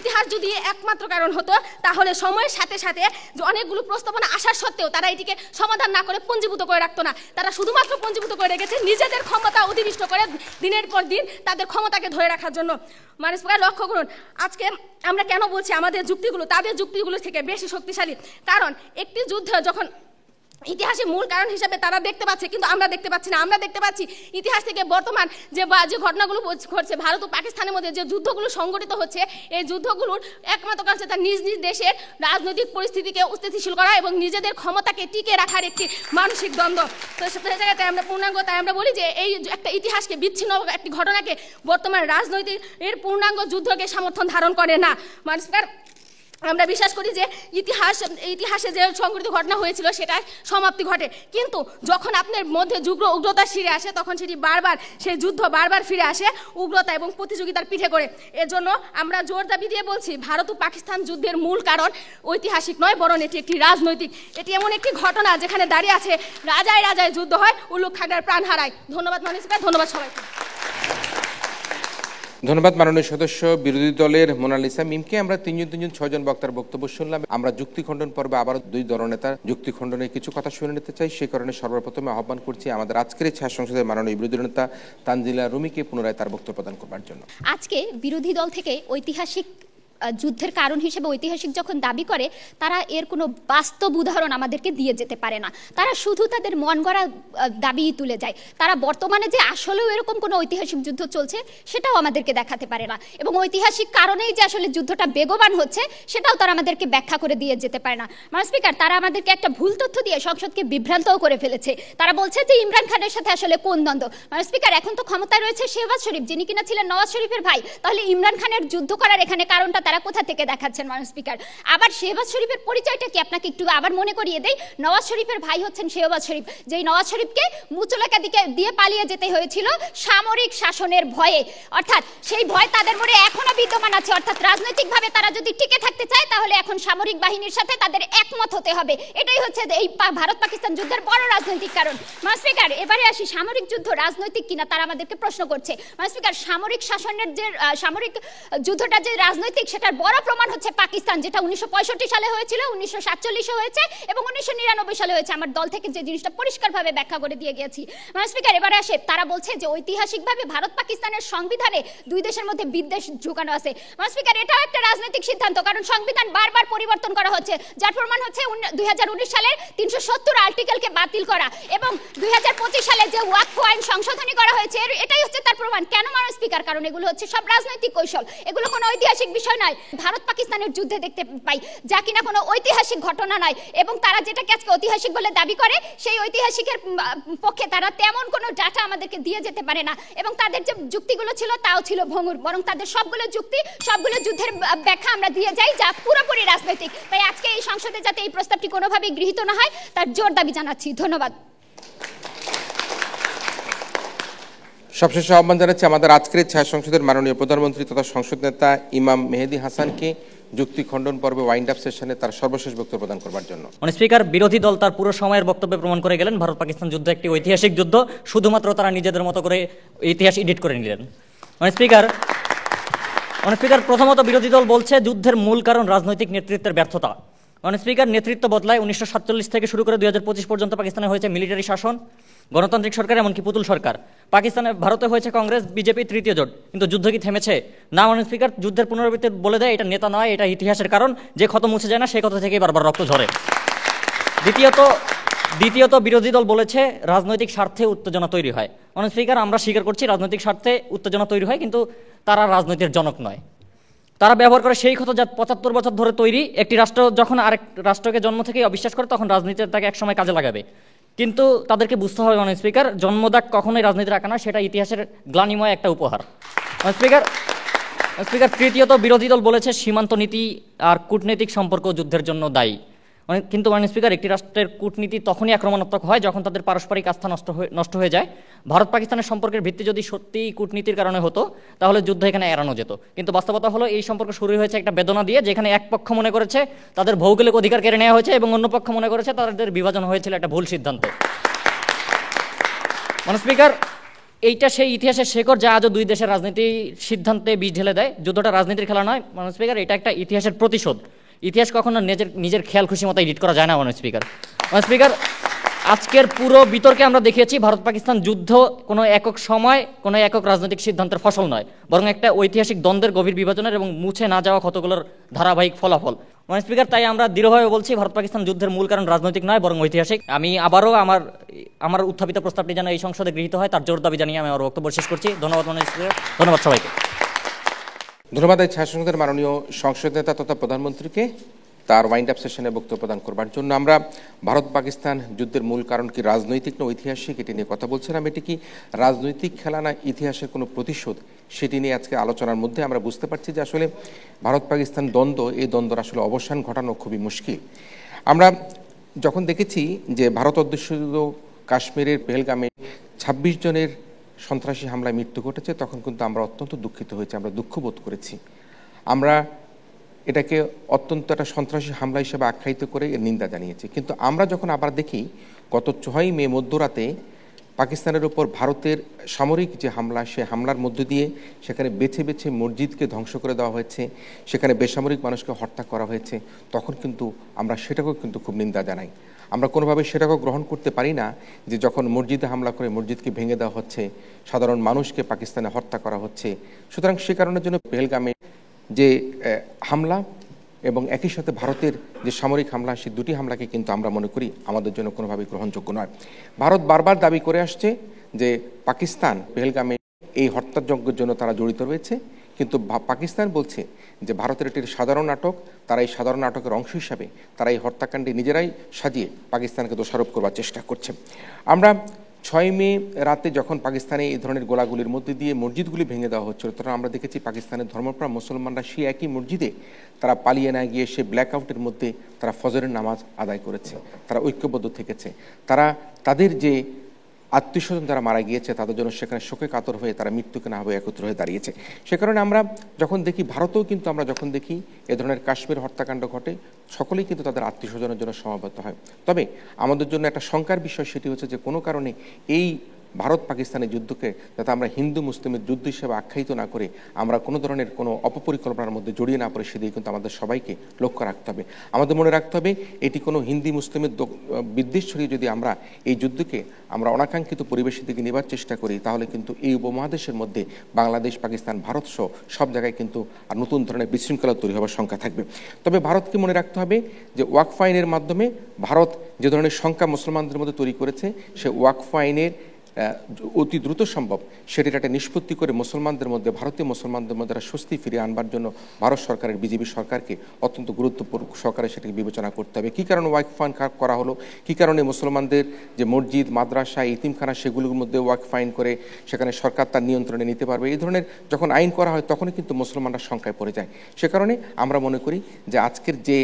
ইতিহাস যদি একমাত্র কারণ হতো, তাহলে সময়ের সাথে সাথে অনেকগুলো প্রস্তাবনা আসার সত্ত্বেও তারা এটিকে সমাধান না করে পঞ্জীভূত করে রাখতো না। তারা শুধুমাত্র পঞ্জীভূত করে রেখেছে নিজেদের ক্ষমতা অধিবিষ্ট করে দিনের পর দিন তাদের ক্ষমতাকে ধরে রাখার জন্য। মাননীয় স্পিকার, লক্ষ্য করুন, আজকে আমরা কেন বলছি আমাদের যুক্তিগুলো তাদের যুক্তিগুলো থেকে বেশি শক্তিশালী, কারণ একটি যুদ্ধ যখন ইতিহাসে মূল কারণ হিসেবে তারা দেখতে পাচ্ছে, কিন্তু আমরা দেখতে পাচ্ছি না। আমরা দেখতে পাচ্ছি ইতিহাস থেকে বর্তমান যে ঘটনাগুলো ঘটছে, ভারত ও পাকিস্তানের মধ্যে যে যুদ্ধগুলো সংঘটিত হচ্ছে, এই যুদ্ধগুলোর একমাত্র কারণ হচ্ছে তার নিজ নিজ দেশের রাজনৈতিক পরিস্থিতিকে স্থিতিশীল করা এবং নিজেদের ক্ষমতাকে টিকে রাখার একটি মানসিক দ্বন্দ্ব। তো সেই জায়গাতে আমরা তাই আমরা বলি যে এই একটা ইতিহাসকে বিচ্ছিন্ন একটি ঘটনাকে বর্তমান রাজনৈতিক এর পূর্ণাঙ্গ যুদ্ধকে সমর্থন ধারণ করে না। মাননীয় আমরা বিশ্বাস করি যে ইতিহাসে যে সংঘটিত ঘটনা হয়েছিল সেটা সমাপ্তি ঘটে, কিন্তু যখন আপনার মধ্যে উগ্রতা ফিরে আসে তখন সেই যুদ্ধ বারবার ফিরে আসে উগ্রতা এবং প্রতিযোগিতার পিঠে করে। এর জন্য আমরা জোর দাবি দিয়ে বলছি, ভারত ও পাকিস্তান যুদ্ধের মূল কারণ ঐতিহাসিক নয়, বরং এটি একটি রাজনৈতিক। এটি এমন একটি ঘটনা যেখানে দাঁড়িয়ে আছে রাজায় রাজায় যুদ্ধ হয়, উলুগ খাগড়ার প্রাণ হারায়। ধন্যবাদ মাননীয় স্পিকার, ধন্যবাদ সবাইকে। ধন্যবাদ মাননীয় সদস্য বিরোধী দলের মোনালিসা মিমকে। আমরা তিনজন 6জন বক্তার বক্তব্য শুনলাম। আমরা যুক্তি খণ্ডন পর্বে আবারও 2 দলনেতার যুক্তি খণ্ডনে কিছু কথা শুনে নিতে চাই। সেই কারণে সর্বপ্রথমে আহ্বান করছি আমাদের আজকের ছায়া সংসদের মাননীয় বিরোধী নেতা তানজিলা রুমিকে পুনরায় তার বক্তব্য প্রদান করবার জন্য। আজকে বিরোধী দল থেকে ঐতিহাসিক যুদ্ধের কারণ হিসেবে ঐতিহাসিক যখন দাবি করে, তারা এর কোনো বাস্তব উদাহরণ আমাদেরকে দিয়ে যেতে পারে না। তারা শুধু তাদের মন গড়া দাবি তুলে যায়। তারা বর্তমানে যে আসলেও এরকম কোনো ঐতিহাসিক যুদ্ধ চলছে সেটাও আমাদেরকে দেখাতে পারে না, এবং ঐতিহাসিক কারণেই যে আসলে যুদ্ধটা বেগবান হচ্ছে সেটাও তারা আমাদেরকে ব্যাখ্যা করে দিয়ে যেতে পারে না। মাননীয় স্পিকার, তারা আমাদেরকে একটা ভুল তথ্য দিয়ে সংসদকে বিভ্রান্তও করে ফেলেছে। তারা বলছে যে ইমরান খানের সাথে আসলে কোন দ্বন্দ্ব। মাননীয় স্পিকার, এখন তো ক্ষমতায় রয়েছে শেহবাজ শরীফ, যিনি কিনা ছিলেন নওয়াজ শরীফের ভাই। তাহলে ইমরান খানের যুদ্ধ করার এখানে কারণটা তারা কোথা থেকে দেখাচ্ছেন মাননীয় স্পিকার? আবার শেহবাজ শরীফের পরিচয়টা কি আপনাকে একটু আবার মনে করিয়ে দেই। নওয়াজ শরীফের ভাই হচ্ছেন শেহবাজ শরীফ, যেই নওয়াজ শরীফকে মুচলেকা দিয়ে পালিয়ে যেতে হয়েছিল সামরিক শাসনের ভয়ে। অর্থাৎ সেই ভয় তাদের মনে এখনো বিদ্যমান আছে। অর্থাৎ রাজনৈতিকভাবে তারা যদি টিকে থাকতে চায় তাহলে এখন সামরিক বাহিনীর সাথে তাদের একমত হতে হবে। এটাই হচ্ছে এই ভারত পাকিস্তান যুদ্ধের বড় রাজনৈতিক কারণ। মাননীয় স্পিকার, এবারে আসি সামরিক যুদ্ধ রাজনৈতিক কিনা তারা আমাদেরকে প্রশ্ন করছে। মাননীয় স্পিকার, সামরিক শাসনের যে সামরিক যুদ্ধটা যে রাজনৈতিক, সেটার বড় প্রমাণ হচ্ছে পাকিস্তান, যেটা 1965 সালে হয়েছিল, 1947 হয়েছে এবং 1999 সালে হয়েছে। আমার দল থেকে যে জিনিসটা পরিষ্কারভাবে ব্যাখ্যা করে দিয়ে গেছি। মাননীয় স্পিকার, এবারে আসে তারা বলছে যে ঐতিহাসিকভাবে ভারত পাকিস্তানের সংবিধানে দুই দেশের মধ্যে বিদ্বেষ ঢোকানো আছে। মাননীয় স্পিকার, এটাও একটা রাজনৈতিক সিদ্ধান্ত, কারণ সংবিধান বারবার পরিবর্তন করা হচ্ছে, যার প্রমাণ হচ্ছে 2019 সালের 370 আর্টিকেলকে বাতিল করা এবং 2025 সালে যে ওয়াকফ আইন সংশোধনী করা হয়েছে, এটাই হচ্ছে তার প্রমাণ। কেন মাননীয় স্পিকার? কারণ এগুলো হচ্ছে সব রাজনৈতিক কৌশল, এগুলো কোনো ঐতিহাসিক বিষয় নয়। ভারত পাকিস্তানের যুদ্ধে দেখতে পাই যা কিনা কোনো ঐতিহাসিক ঘটনা নয়, এবং তারা যেটাকে আজকে ঐতিহাসিক বলে দাবি করে, সেই ঐতিহাসিকের পক্ষে তারা তেমন কোনো ডাটা আমাদেরকে দিয়ে যেতে পারে না, এবং তাদের যে যুক্তিগুলো ছিল তাও ছিল ভঙ্গুর। বরং তাদের সবগুলো যুক্তি, সবগুলো যুদ্ধের ব্যাখ্যা আমরা দিয়ে যাই যা পুরোপুরি রাজনৈতিক। তাই আজকে এই সংসদে যাতে এই প্রস্তাবটি কোনোভাবেই গৃহীত না হয় তার জোর দাবি জানাচ্ছি। ধন্যবাদ। সবশেষে আহ্বান জানাচ্ছি আমাদের আজকের ছায়া সংসদের মাননীয় প্রধানমন্ত্রী তথা সংসদ নেতা ইমাম মেহেদী হাসানকে যুক্তি খণ্ডন পর্বে ওয়াইন্ড আপ সেশনে তার সর্বশেষ বক্তব্য প্রদান করবার জন্য। স্পিকার, বিরোধী দল তার পুরো সময়ের বক্তব্যে প্রমাণ করে গেলেন ভারত পাকিস্তান যুদ্ধ একটি ঐতিহাসিক যুদ্ধ, শুধুমাত্র তারা নিজেদের মতো করে ইতিহাস এডিট করে নিলেন। স্পিকার, প্রথমত বিরোধী দল বলছে যুদ্ধের মূল কারণ রাজনৈতিক নেতৃত্বের ব্যর্থতা। স্পিকার, নেতৃত্ব বদলায় 1947 থেকে শুরু করে 2025 পর্যন্ত পাকিস্তানে হয়েছে মিলিটারি শাসন, গণতান্ত্রিক সরকার, এমনকি পুতুল সরকার। পাকিস্তানে ভারতে হয়েছে কংগ্রেস বিজেপি তৃতীয় জোট, কিন্তু যুদ্ধ কি থেমেছে? না। স্পিকার, যুদ্ধের পুনরাবৃত্তি বলে দেয় এটা নেতা নয়, এটা ইতিহাসের কারণ। যে ক্ষত মুছে যায় না সেই কথা থেকে বারবার রক্ত ঝরে। দ্বিতীয়ত বিরোধী দল বলেছে রাজনৈতিক স্বার্থে উত্তেজনা তৈরি হয়। স্পিকার, আমরা স্বীকার করছি রাজনৈতিক স্বার্থে উত্তেজনা তৈরি হয়, কিন্তু তারা রাজনীতির জনক নয়। তারা ব্যবহার করে সেই ক্ষত যা 75 বছর ধরে তৈরি। একটি রাষ্ট্র যখন আরেক রাষ্ট্রকে জন্ম থেকে অবিশ্বাস করে তখন রাজনীতিতে তাকে একসময় কাজে লাগাবে, কিন্তু তাদেরকে বুঝতে হবে স্পিকার জন্মদাগ কখনোই রাজনীতির আঁকা নয়, সেটা ইতিহাসের গ্লানিময় একটা উপহার। স্পিকার, তৃতীয়ত বিরোধী দল বলেছে সীমান্ত নীতি আর কূটনৈতিক সম্পর্ক যুদ্ধের জন্য দায়ী। কিন্তু স্পিকার, একটি রাষ্ট্রের কূটনীতি তখনই আক্রমণাত্মক হয় যখন তাদের পারস্পরিক আস্থা নষ্ট হয়ে যায়। ভারত পাকিস্তানের সম্পর্কের ভিত্তি যদি সত্যিই কূটনীতির কারণে হতো তাহলে যুদ্ধ এখানে এড়ানো যেত, কিন্তু বাস্তবতা হলো এই সম্পর্ক শুরু হয়েছে একটা বেদনা দিয়ে, যেখানে এক পক্ষ মনে করেছে তাদের ভৌগোলিক অধিকার কেড়ে নেওয়া হয়েছে এবং অন্য পক্ষ মনে করেছে তাদের বিভাজন হয়েছিল একটা ভুল সিদ্ধান্ত। স্পিকার, এইটা সেই ইতিহাসের শেকড় যা আজও দুই দেশের রাজনীতি সিদ্ধান্তে বীজ ঢেলে দেয়। যুদ্ধটা রাজনীতির খেলা নয় স্পিকার, এটা একটা ইতিহাসের প্রতিশোধ। ইতিহাস কখনো নিজের খেয়াল খুশি মতো এডিট করা যায় না স্পিকার, আজকের পুরো বিতর্কে আমরা দেখিয়েছি ভারত পাকিস্তান যুদ্ধ কোনো একক সময়, কোনো একক রাজনৈতিক সিদ্ধান্তের ফসল নয়, বরং একটা ঐতিহাসিক দ্বন্দ্বের গভীর বিভাজনের এবং মুছে না যাওয়া ক্ষতগুলোর ধারাবাহিক ফলাফল। স্পিকার, তাই আমরা দৃঢ়ভাবে বলছি ভারত পাকিস্তান যুদ্ধের মূল কারণ রাজনৈতিক নয় বরং ঐতিহাসিক। আমি আবারও আমার উত্থাপিত প্রস্তাবটি যেন এই সংসদে গৃহীত হয় তার জোর দাবি জানিয়ে আমি আমার বক্তব্য শেষ করছি। ধন্যবাদ স্পিকার, ধন্যবাদ সবাইকে। ধন্যবাদ এই ছায়া সংসদের মাননীয় সংসদ নেতা তথা প্রধানমন্ত্রীকে তার ওয়াইন্ড আপ সেশনে বক্তব্য প্রদান করবার জন্য। আমরা ভারত পাকিস্তান যুদ্ধের মূল কারণ কি রাজনৈতিক না ঐতিহাসিক এটি নিয়ে কথা বলছিলাম। এটি কি রাজনৈতিক খেলা না ইতিহাসের কোনো প্রতিশোধ, সেটি নিয়ে আজকে আলোচনার মধ্যে আমরা বুঝতে পারছি যে আসলে ভারত পাকিস্তান দ্বন্দ্ব, এই দ্বন্দ্বের আসলে অবসান ঘটানো খুবই মুশকিল। আমরা যখন দেখেছি যে ভারত অধ্যুষিত কাশ্মীরের পেহেলগামে 26 জনের সন্ত্রাসী হামলায় মৃত্যু ঘটেছে, তখন কিন্তু আমরা অত্যন্ত দুঃখিত হয়েছি, আমরা দুঃখ বোধ করেছি। আমরা এটাকে অত্যন্ত একটা সন্ত্রাসী হামলা হিসেবে আখ্যায়িত করে এর নিন্দা জানিয়েছি। কিন্তু আমরা যখন আবার দেখি গত 6 মে মধ্যরাতে পাকিস্তানের উপর ভারতের সামরিক যে হামলা, সে হামলার মধ্য দিয়ে সেখানে বেছে বেছে মসজিদকে ধ্বংস করে দেওয়া হয়েছে, সেখানে বেসামরিক মানুষকে হত্যা করা হয়েছে, তখন কিন্তু আমরা সেটাকেও কিন্তু খুব নিন্দা জানাই। আমরা কোনোভাবে সেটাকেও গ্রহণ করতে পারি না যে যখন মসজিদে হামলা করে মসজিদকে ভেঙে দেওয়া হচ্ছে, সাধারণ মানুষকে পাকিস্তানে হত্যা করা হচ্ছে। সুতরাং সে কারণের জন্য পেহেলগামে যে হামলা এবং একই সাথে ভারতের যে সামরিক হামলা, সেই দুটি হামলাকে কিন্তু আমরা মনে করি আমাদের জন্য কোনোভাবেই গ্রহণযোগ্য নয়। ভারত বারবার দাবি করে আসছে যে পাকিস্তান পেহেলগামে এই হত্যাযজ্ঞের জন্য তারা জড়িত রয়েছে, কিন্তু পাকিস্তান বলছে যে ভারতের একটি সাধারণ নাটক, তারা এই সাধারণ নাটকের অংশ হিসাবে তারা এই হত্যাকাণ্ডে নিজেরাই সাজিয়ে পাকিস্তানকে দোষারোপ করবার চেষ্টা করছে। আমরা 6 মে রাতে যখন পাকিস্তানে এই ধরনের গোলাগুলির মধ্যে দিয়ে মসজিদগুলি ভেঙে দেওয়া হচ্ছিল, তখন আমরা দেখেছি পাকিস্তানের ধর্মপ্রাণ মুসলমানরা সেই একই মসজিদে তারা পালিয়ে না গিয়ে সে ব্ল্যাক আউটের মধ্যে তারা ফজরের নামাজ আদায় করেছে, তারা ঐক্যবদ্ধ থেকেছে, তারা তাদের যে আত্মীয়স্বজন যারা মারা গিয়েছে তাদের জন্য সেখানে শোকে কাতর হয়ে তারা মৃত্যুকে না হয়ে একত্র হয়ে দাঁড়িয়েছে। সে কারণে আমরা যখন দেখি ভারতেও কিন্তু আমরা যখন দেখি এ ধরনের কাশ্মীর হত্যাকাণ্ড ঘটে, সকলেই কিন্তু তাদের আত্মীয়স্বজনের জন্য সমবেত হয়। তবে আমাদের জন্য একটা শঙ্কার বিষয়, সেটি হচ্ছে যে কোনো কারণে এই ভারত পাকিস্তানের যুদ্ধকে যাতে আমরা হিন্দু মুসলিমের যুদ্ধ হিসেবে আখ্যায়িত না করে আমরা কোনো ধরনের কোনো অপপরিকল্পনার মধ্যে জড়িয়ে না পড়ে, সেদিকে কিন্তু আমাদের সবাইকে লক্ষ্য রাখতে হবে। আমাদের মনে রাখতে হবে এটি কোনো হিন্দু মুসলিমের বিদ্বেষ ছড়িয়ে যদি আমরা এই যুদ্ধকে আমরা অনাকাঙ্ক্ষিত পরিবেশের দিকে নেবার চেষ্টা করি, তাহলে কিন্তু এই উপমহাদেশের মধ্যে বাংলাদেশ, পাকিস্তান, ভারত সহ সব জায়গায় কিন্তু আর নতুন ধরনের বিশৃঙ্খলা তৈরি হওয়ার শঙ্কা থাকবে। তবে ভারতকে মনে রাখতে হবে যে ওয়াকফ আইনের মাধ্যমে ভারত যে ধরনের শঙ্কা মুসলমানদের মধ্যে তৈরি করেছে, সে ওয়াকফ আইনের অতি দ্রুত সম্ভব সেটির একটা নিষ্পত্তি করে মুসলমানদের মধ্যে, ভারতীয় মুসলমানদের মধ্যে একটা স্বস্তি ফিরিয়ে আনবার জন্য ভারত সরকারের, বিজেপি সরকারকে অত্যন্ত গুরুত্বপূর্ণ সরকারে সেটাকে বিবেচনা করতে হবে। কী কারণে ওয়াকফ আইন করা হলো, কী কারণে মুসলমানদের যে মসজিদ, মাদ্রাসা, ইতিমখানা সেগুলোর মধ্যে ওয়াকফ আইন করে সেখানে সরকার তার নিয়ন্ত্রণে নিতে পারবে, এই ধরনের যখন আইন করা হয় তখনই কিন্তু মুসলমানরা শঙ্কায় পড়ে যায়। সে কারণে আমরা মনে করি যে আজকের যে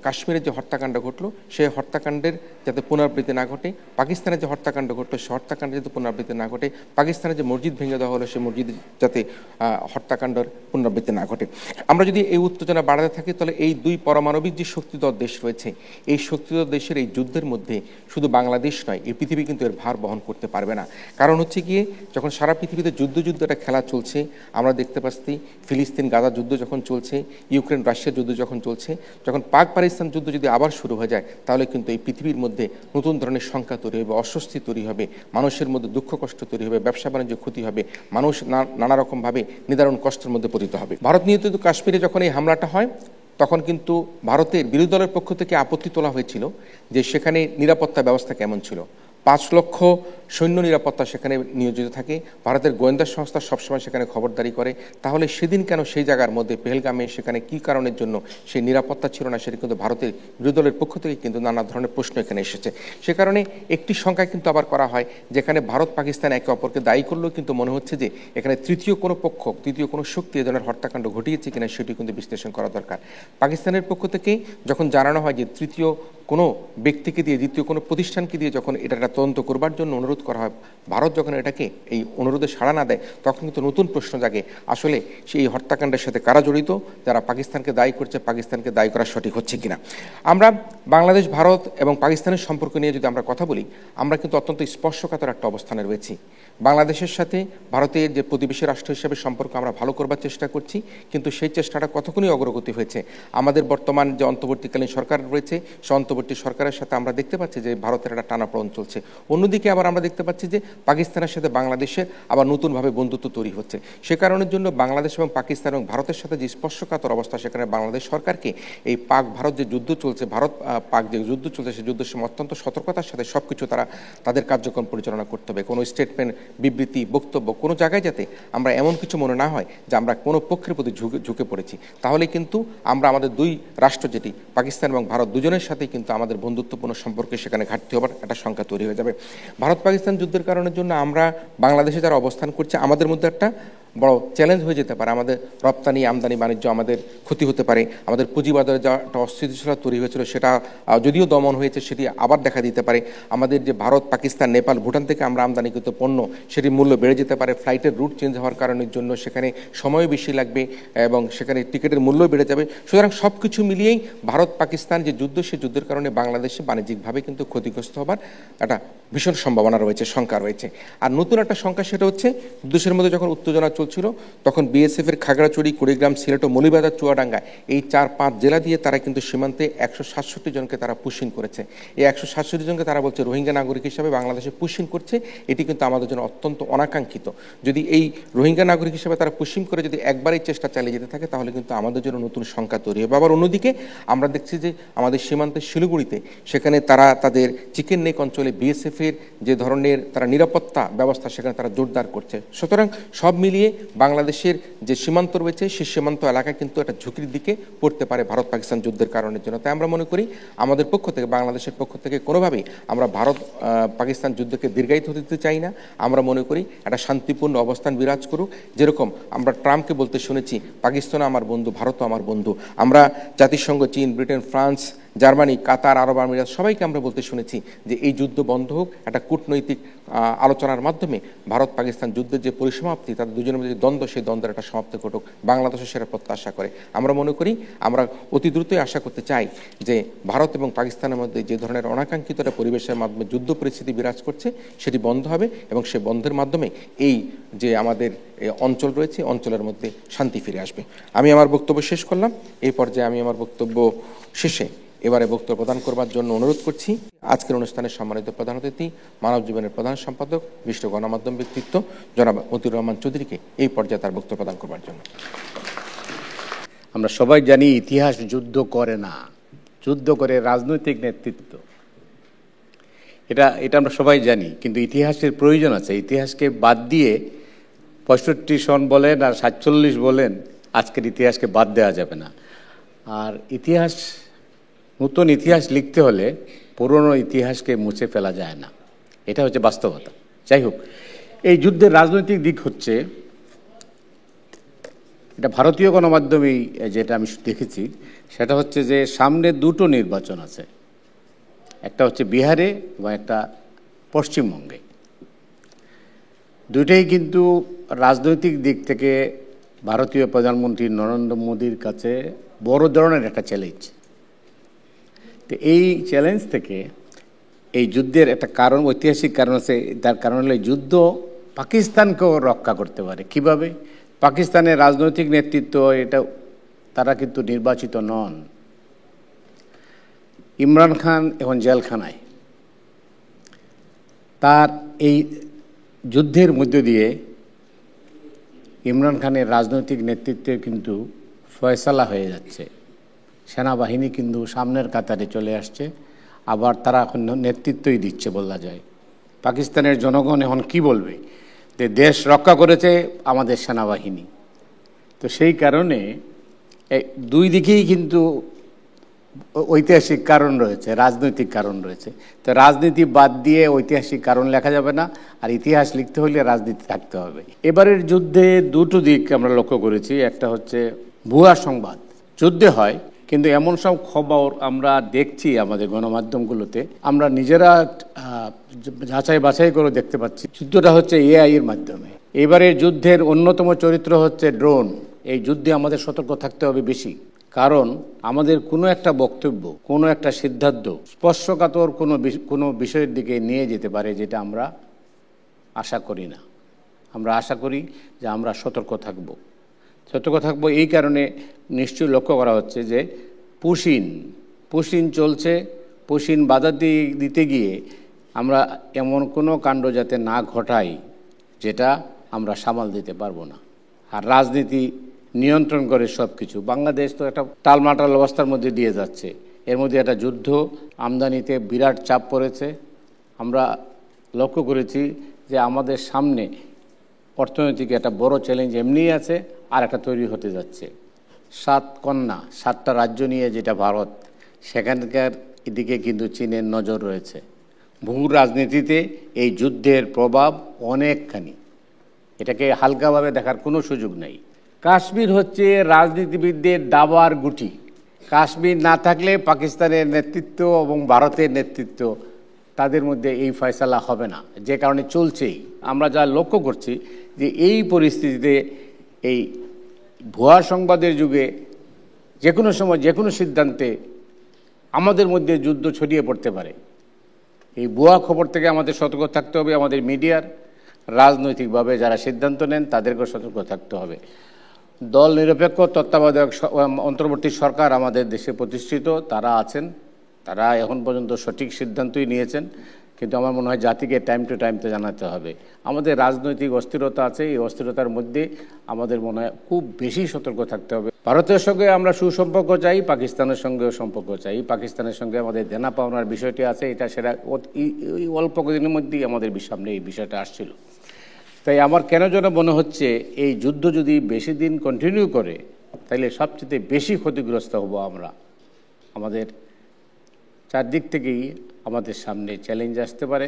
কাশ্মীরের যে হত্যাকাণ্ড ঘটলো, সেই হত্যাকাণ্ডের যাতে পুনরাবৃত্তি না ঘটে, পাকিস্তানের যে হত্যাকাণ্ড ঘটলো সে হত্যাকাণ্ডের যাতে পুনরাবৃত্তি না ঘটে, পাকিস্তানের যে মসজিদ ভেঙে দেওয়া হলো সেই মসজিদ যাতে হত্যাকাণ্ডের পুনরাবৃত্তি না ঘটে। আমরা যদি এই উত্তেজনা বাড়াতে থাকি, তাহলে এই দুই পারমাণবিক যে শক্তিধর দেশ রয়েছে, এই শক্তিধর দেশের এই যুদ্ধের মধ্যে শুধু বাংলাদেশ নয়, এই পৃথিবী কিন্তু এর ভার বহন করতে পারবে না। কারণ হচ্ছে গিয়ে যখন সারা পৃথিবীতে একটা খেলা চলছে, আমরা দেখতে পাচ্ছি ফিলিস্তিন গাজা যুদ্ধ যখন চলছে, ইউক্রেন রাশিয়া যুদ্ধ যখন চলছে, যখন পাক পাকিস্তান যুদ্ধ যদি আবার শুরু হয়ে যায়, তাহলে কিন্তু এই পৃথিবীর মধ্যে নতুন ধরনের সংখ্যা তৈরি হবে, অস্বস্তি তৈরি হবে, মানুষের মধ্যে দুঃখ কষ্ট তৈরি হবে, ব্যবসা বাণিজ্য ক্ষতি হবে, মানুষ নানা রকমভাবে নিদারুণ কষ্টের মধ্যে পতিত হবে। ভারত নিয়ন্ত্রিত কাশ্মীরে যখন এই হামলাটা হয়, তখন কিন্তু ভারতের বিরোধী দলের পক্ষ থেকে আপত্তি তোলা হয়েছিল যে সেখানে নিরাপত্তা ব্যবস্থা কেমন ছিল। 5 লক্ষ সৈন্য নিরাপত্তা সেখানে নিয়োজিত থাকে, ভারতের গোয়েন্দা সংস্থা সবসময় সেখানে খবরদারি করে। তাহলে সেদিন কেন সেই জায়গার মধ্যে পেহেলগামে সেখানে কী কারণের জন্য সেই নিরাপত্তা ছিল না, সেটা কিন্তু ভারতের বিরোধী দলের পক্ষ থেকে কিন্তু নানা ধরনের প্রশ্ন এখানে এসেছে। সে কারণে একটি সংখ্যা কিন্তু আবার করা হয়, যেখানে ভারত পাকিস্তান একে অপরকে দায়ী করলেও কিন্তু মনে হচ্ছে যে এখানে তৃতীয় কোনো পক্ষ, তৃতীয় কোনো শক্তি এ ধরনের হত্যাকাণ্ড ঘটিয়েছে কিনা সেটি কিন্তু বিশ্লেষণ করা দরকার। পাকিস্তানের পক্ষ থেকে যখন জানানো হয় যে তৃতীয় কোনো ব্যক্তিকে দিয়ে, দ্বিতীয় কোনো প্রতিষ্ঠানকে দিয়ে যখন এটা তদন্ত করবার জন্য অনুরোধ করা হয়, ভারত যখন এটাকে এই অনুরোধে সাড়া না দেয়, তখন কিন্তু নতুন প্রশ্ন জাগে, আসলে সেই হত্যাকাণ্ডের সাথে কারা জড়িত, যারা পাকিস্তানকে দায়ী করছে, পাকিস্তানকে দায়ী করা সঠিক হচ্ছে কিনা। আমরা বাংলাদেশ, ভারত এবং পাকিস্তানের সম্পর্ক নিয়ে যদি আমরা কথা বলি, আমরা কিন্তু অত্যন্ত স্পর্শকাতর একটা অবস্থানে রয়েছি। বাংলাদেশের সাথে ভারতের যে প্রতিবেশী রাষ্ট্র হিসেবে সম্পর্ক আমরা ভালো করবার চেষ্টা করছি, কিন্তু সেই চেষ্টাটা কতক্ষণই অগ্রগতি হয়েছে। আমাদের বর্তমান যে অন্তর্বর্তীকালীন সরকার রয়েছে, সে অন্তর্বর্তী সরকারের সাথে আমরা দেখতে পাচ্ছি যে ভারতের একটা টানাপোড়েন চলছে। অন্যদিকে আবার আমরা দেখতে পাচ্ছি যে পাকিস্তানের সাথে বাংলাদেশের আবার নতুনভাবে বন্ধুত্ব তৈরি হচ্ছে। সে কারণের জন্য বাংলাদেশ এবং পাকিস্তান এবং ভারতের সাথে যে স্পর্শকাতর অবস্থা, সেখানে বাংলাদেশ সরকারকে এই পাক ভারত যে যুদ্ধ চলছে, ভারত পাক যে যুদ্ধ চলছে, সেই যুদ্ধের সময় অত্যন্ত সতর্কতার সাথে সব কিছু তাদের কার্যক্রম পরিচালনা করতে হবে। কোনো স্টেটমেন্ট, বিবৃতি, বক্তব্য কোনো জায়গায় যাতে আমরা এমন কিছু মনে না হয় যে আমরা কোনো পক্ষের প্রতি ঝুঁকে পড়েছি, তাহলে কিন্তু আমরা আমাদের দুই রাষ্ট্র, যেটি পাকিস্তান এবং ভারত, দুজনের সাথেই কিন্তু আমাদের বন্ধুত্বপূর্ণ সম্পর্কে সেখানে ঘাটতি হবার একটা সংখ্যা তৈরি হয়ে যাবে। ভারত পাকিস্তান যুদ্ধের কারণের জন্য আমরা বাংলাদেশে যারা অবস্থান করছে, আমাদের মধ্যে একটা বড় চ্যালেঞ্জ হয়ে যেতে পারে। আমাদের রপ্তানি আমদানি বাণিজ্য আমাদের ক্ষতি হতে পারে। আমাদের পুঁজিবাজারে যা একটা অস্থিতিশীলতা তৈরি হয়েছিল, সেটা যদিও দমন হয়েছে, সেটি আবার দেখা দিতে পারে। আমাদের যে ভারত, পাকিস্তান, নেপাল, ভুটান থেকে আমরা আমদানিকৃত পণ্য, সেটির মূল্য বেড়ে যেতে পারে। ফ্লাইটের রুট চেঞ্জ হওয়ার কারণের জন্য সেখানে সময় বেশি লাগবে এবং সেখানে টিকিটের মূল্য বেড়ে যাবে। সুতরাং সব কিছু মিলিয়েই ভারত পাকিস্তান যে যুদ্ধ, সেই যুদ্ধের কারণে বাংলাদেশে বাণিজ্যিকভাবে কিন্তু ক্ষতিগ্রস্ত হবার একটা ভীষণ সম্ভাবনা রয়েছে, শঙ্কা রয়েছে। আর নতুন একটা শঙ্কা, সেটা হচ্ছে দেশের মধ্যে যখন উত্তেজনা চলছে, চলছিল, তখন বিএসএফ এর খাগড়াছড়ি, কুড়িগ্রাম, সিলেট ও মৌলভীবাজার, চুয়াডাঙ্গা এই 4-5 জেলা দিয়ে তারা কিন্তু সীমান্তে 167 জনকে তারা পুশিং করেছে। এই 167 জনকে তারা বলছে রোহিঙ্গা নাগরিক হিসাবে বাংলাদেশে পুশিং করছে। এটি কিন্তু আমাদের জন্য অত্যন্ত অনাকাঙ্ক্ষিত। যদি এই রোহিঙ্গা নাগরিক হিসাবে তারা পুশিং করে যদি একবারই চেষ্টা চালিয়ে যেতে থাকে, তাহলে কিন্তু আমাদের জন্য নতুন সংখ্যা তৈরি হবে। আবার অন্যদিকে আমরা দেখছি যে আমাদের সীমান্তের শিলিগুড়িতে সেখানে তারা তাদের চিকেন নেক অঞ্চলে বিএসএফ এর যে ধরনের তারা নিরাপত্তা ব্যবস্থা সেখানে তারা জোরদার করছে। সুতরাং সব মিলিয়ে বাংলাদেশের যে সীমান্ত রয়েছে সেই সীমান্ত এলাকা কিন্তু একটা ঝুঁকির দিকে পড়তে পারে ভারত পাকিস্তান যুদ্ধের কারণের জন্য। তাই আমরা মনে করি আমাদের পক্ষ থেকে, বাংলাদেশের পক্ষ থেকে কোনোভাবেই আমরা ভারত পাকিস্তান যুদ্ধকে দীর্ঘায়িত হতে দিতে চাই না। আমরা মনে করি একটা শান্তিপূর্ণ অবস্থান বিরাজ করুক। যেরকম আমরা ট্রাম্পকে বলতে শুনেছি পাকিস্তান আমার বন্ধু, ভারতও আমার বন্ধু। আমরা জাতিসংঘ, চীন, ব্রিটেন, ফ্রান্স, জার্মানি, কাতার, আরব আমিরাত সবাইকে আমরা বলতে শুনেছি যে এই যুদ্ধ বন্ধ হোক। একটা কূটনৈতিক আলোচনার মাধ্যমে ভারত পাকিস্তান যুদ্ধের যে পরিসমাপ্তি, তাদের দুজনের মধ্যে যে দ্বন্দ্ব, সেই দ্বন্দ্বের একটা সমাপ্তি ঘটুক। বাংলাদেশও সেটা প্রত্যাশা করে। আমরা মনে করি, আমরা অতি দ্রুতই আশা করতে চাই যে ভারত এবং পাকিস্তানের মধ্যে যে ধরনের অনাকাঙ্ক্ষিত একটা পরিবেশের মাধ্যমে যুদ্ধ পরিস্থিতি বিরাজ করছে সেটি বন্ধ হবে এবং সে বন্ধের মাধ্যমে এই যে আমাদের অঞ্চল রয়েছে অঞ্চলের মধ্যে শান্তি ফিরে আসবে। আমি আমার বক্তব্য শেষ করলাম। এই পর্যায়ে আমি আমার বক্তব্য শেষে এবারে বক্তব্য প্রদান করবার জন্য অনুরোধ করছি আজকের অনুষ্ঠানের সম্মানিত প্রধান অতিথি, মানব জীবনের প্রধান সম্পাদক, বিশিষ্ট গণমাধ্যম ব্যক্তিত্ব জনাব মতিউর রহমান চৌধুরীকে এই পর্যায়ে তার বক্তব্য প্রদান করবার জন্য। আমরা সবাই জানি ইতিহাস যুদ্ধ করে না, যুদ্ধ করে রাজনৈতিক নেতৃত্ব। এটা আমরা সবাই জানি, কিন্তু ইতিহাসের প্রয়োজন আছে। ইতিহাসকে বাদ দিয়ে 65 সন বলেন আর 47 বলেন, আজকের ইতিহাসকে বাদ দেওয়া যাবে না। আর নতুন ইতিহাস লিখতে হলে পুরনো ইতিহাসকে মুছে ফেলা যায় না, এটা হচ্ছে বাস্তবতা। যাই হোক, এই যুদ্ধের রাজনৈতিক দিক হচ্ছে, এটা ভারতীয় গণমাধ্যমেই যেটা আমি দেখেছি, সেটা হচ্ছে যে সামনে দুটো নির্বাচন আছে, একটা হচ্ছে বিহারে এবং একটা পশ্চিমবঙ্গে। দুইটাই কিন্তু রাজনৈতিক দিক থেকে ভারতীয় প্রধানমন্ত্রী নরেন্দ্র মোদীর কাছে বড় ধরনের একটা চ্যালেঞ্জ। তো এই চ্যালেঞ্জ থেকে এই যুদ্ধের একটা কারণ, ঐতিহাসিক কারণ আছে। তার কারণ হলো যুদ্ধ পাকিস্তানকেও রক্ষা করতে পারে। কিভাবে? পাকিস্তানের রাজনৈতিক নেতৃত্ব তারা কিন্তু নির্বাচিত নন। ইমরান খান এখন জেলখানায়। তার এই যুদ্ধের মধ্য দিয়ে ইমরান খানের রাজনৈতিক নেতৃত্বের কিন্তু ফয়সালা হয়ে যাচ্ছে। সেনাবাহিনী কিন্তু সামনের কাতারে চলে আসছে, আবার তারা এখন নেতৃত্বই দিচ্ছে বলা যায়। পাকিস্তানের জনগণ এখন কি বলবে? যে দেশ রক্ষা করেছে আমাদের সেনাবাহিনী। তো সেই কারণে দুই দিকেই কিন্তু ঐতিহাসিক কারণ রয়েছে, রাজনৈতিক কারণ রয়েছে। তো রাজনীতি বাদ দিয়ে ঐতিহাসিক কারণ লেখা যাবে না, আর ইতিহাস লিখতে হলে রাজনীতি থাকতে হবে। এবারের যুদ্ধে দুটো দিক আমরা লক্ষ্য করেছি। একটা হচ্ছে ভুয়া সংবাদ। যুদ্ধে হয়, কিন্তু এমন সব খবর আমরা দেখছি আমাদের গণমাধ্যমগুলোতে, আমরা নিজেরা যাচাই বাছাই করে দেখতে পাচ্ছি। যুদ্ধটা হচ্ছে এআই এর মাধ্যমে। এবারের যুদ্ধের অন্যতম চরিত্র হচ্ছে ড্রোন। এই যুদ্ধে আমাদের সতর্ক থাকতে হবে বেশি, কারণ আমাদের কোনো একটা বক্তব্য, কোনো একটা সিদ্ধান্ত স্পর্শকাতর কোনো বিষয়ের দিকে নিয়ে যেতে পারে, যেটা আমরা আশা করি না। আমরা আশা করি যে আমরা সতর্ক থাকব। এই কারণে নিশ্চয়ই লক্ষ্য করা হচ্ছে যে পুশিন চলছে। পুশিন বাধা দিতে গিয়ে আমরা এমন কোনো কাণ্ড যাতে না ঘটাই যেটা আমরা সামাল দিতে পারবো না। আর রাজনীতি নিয়ন্ত্রণ করে সব কিছু। বাংলাদেশ তো একটা টালমাটাল অবস্থার মধ্যে দিয়ে যাচ্ছে। এর মধ্যে একটা যুদ্ধ, আমদানিতে বিরাট চাপ পড়েছে। আমরা লক্ষ্য করেছি যে আমাদের সামনে অর্থনৈতিক একটা বড় চ্যালেঞ্জ এমনিই আছে, আর একটা তৈরি হতে যাচ্ছে। 7 কন্যা, 7টা রাজ্য নিয়ে যেটা ভারত, সেখানকার এদিকে কিন্তু চীনের নজর রয়েছে। ভূ রাজনীতিতে এই যুদ্ধের প্রভাব অনেকখানি, এটাকে হালকাভাবে দেখার কোনো সুযোগ নেই। কাশ্মীর হচ্ছে রাজনীতিবিদদের দাবার গুটি। কাশ্মীর না থাকলে পাকিস্তানের নেতৃত্ব এবং ভারতের নেতৃত্ব, তাদের মধ্যে এই ফয়সালা হবে না, যে কারণে চলছেই। আমরা যা লক্ষ্য করছি যে এই পরিস্থিতিতে, এই ভুয়া সংবাদের যুগে যে কোনো সময় যে কোনো সিদ্ধান্তে আমাদের মধ্যে যুদ্ধ ছড়িয়ে পড়তে পারে। এই ভুয়া খবর থেকে আমাদের সতর্ক থাকতে হবে, আমাদের মিডিয়ার, রাজনৈতিকভাবে যারা সিদ্ধান্ত নেন তাদেরকেও সতর্ক থাকতে হবে। দল নিরপেক্ষ তত্ত্বাবধায়ক অন্তর্বর্তী সরকার আমাদের দেশে প্রতিষ্ঠিত, তারা আছেন, তারা এখন পর্যন্ত সঠিক সিদ্ধান্তই নিয়েছেন, কিন্তু আমার মনে হয় জাতিকে টাইম টু টাইম তো জানাতে হবে। আমাদের রাজনৈতিক অস্থিরতা আছে, এই অস্থিরতার মধ্যে আমাদের মনে হয় খুব বেশি সতর্ক থাকতে হবে। ভারতের সঙ্গে আমরা সুসম্পর্ক চাই, পাকিস্তানের সঙ্গেও সম্পর্ক চাই। পাকিস্তানের সঙ্গে আমাদের দেনা পাওনার বিষয়টি আছে, এটা সেটা অল্প কদিনের মধ্যেই আমাদের সামনে এই বিষয়টা আসছিল। তাই আমার কেন যেন মনে হচ্ছে এই যুদ্ধ যদি বেশি দিন কন্টিনিউ করে তাহলে সবচেয়ে বেশি ক্ষতিগ্রস্ত হব আমরা। আমাদের চারদিক থেকেই আমাদের সামনে চ্যালেঞ্জ আসতে পারে।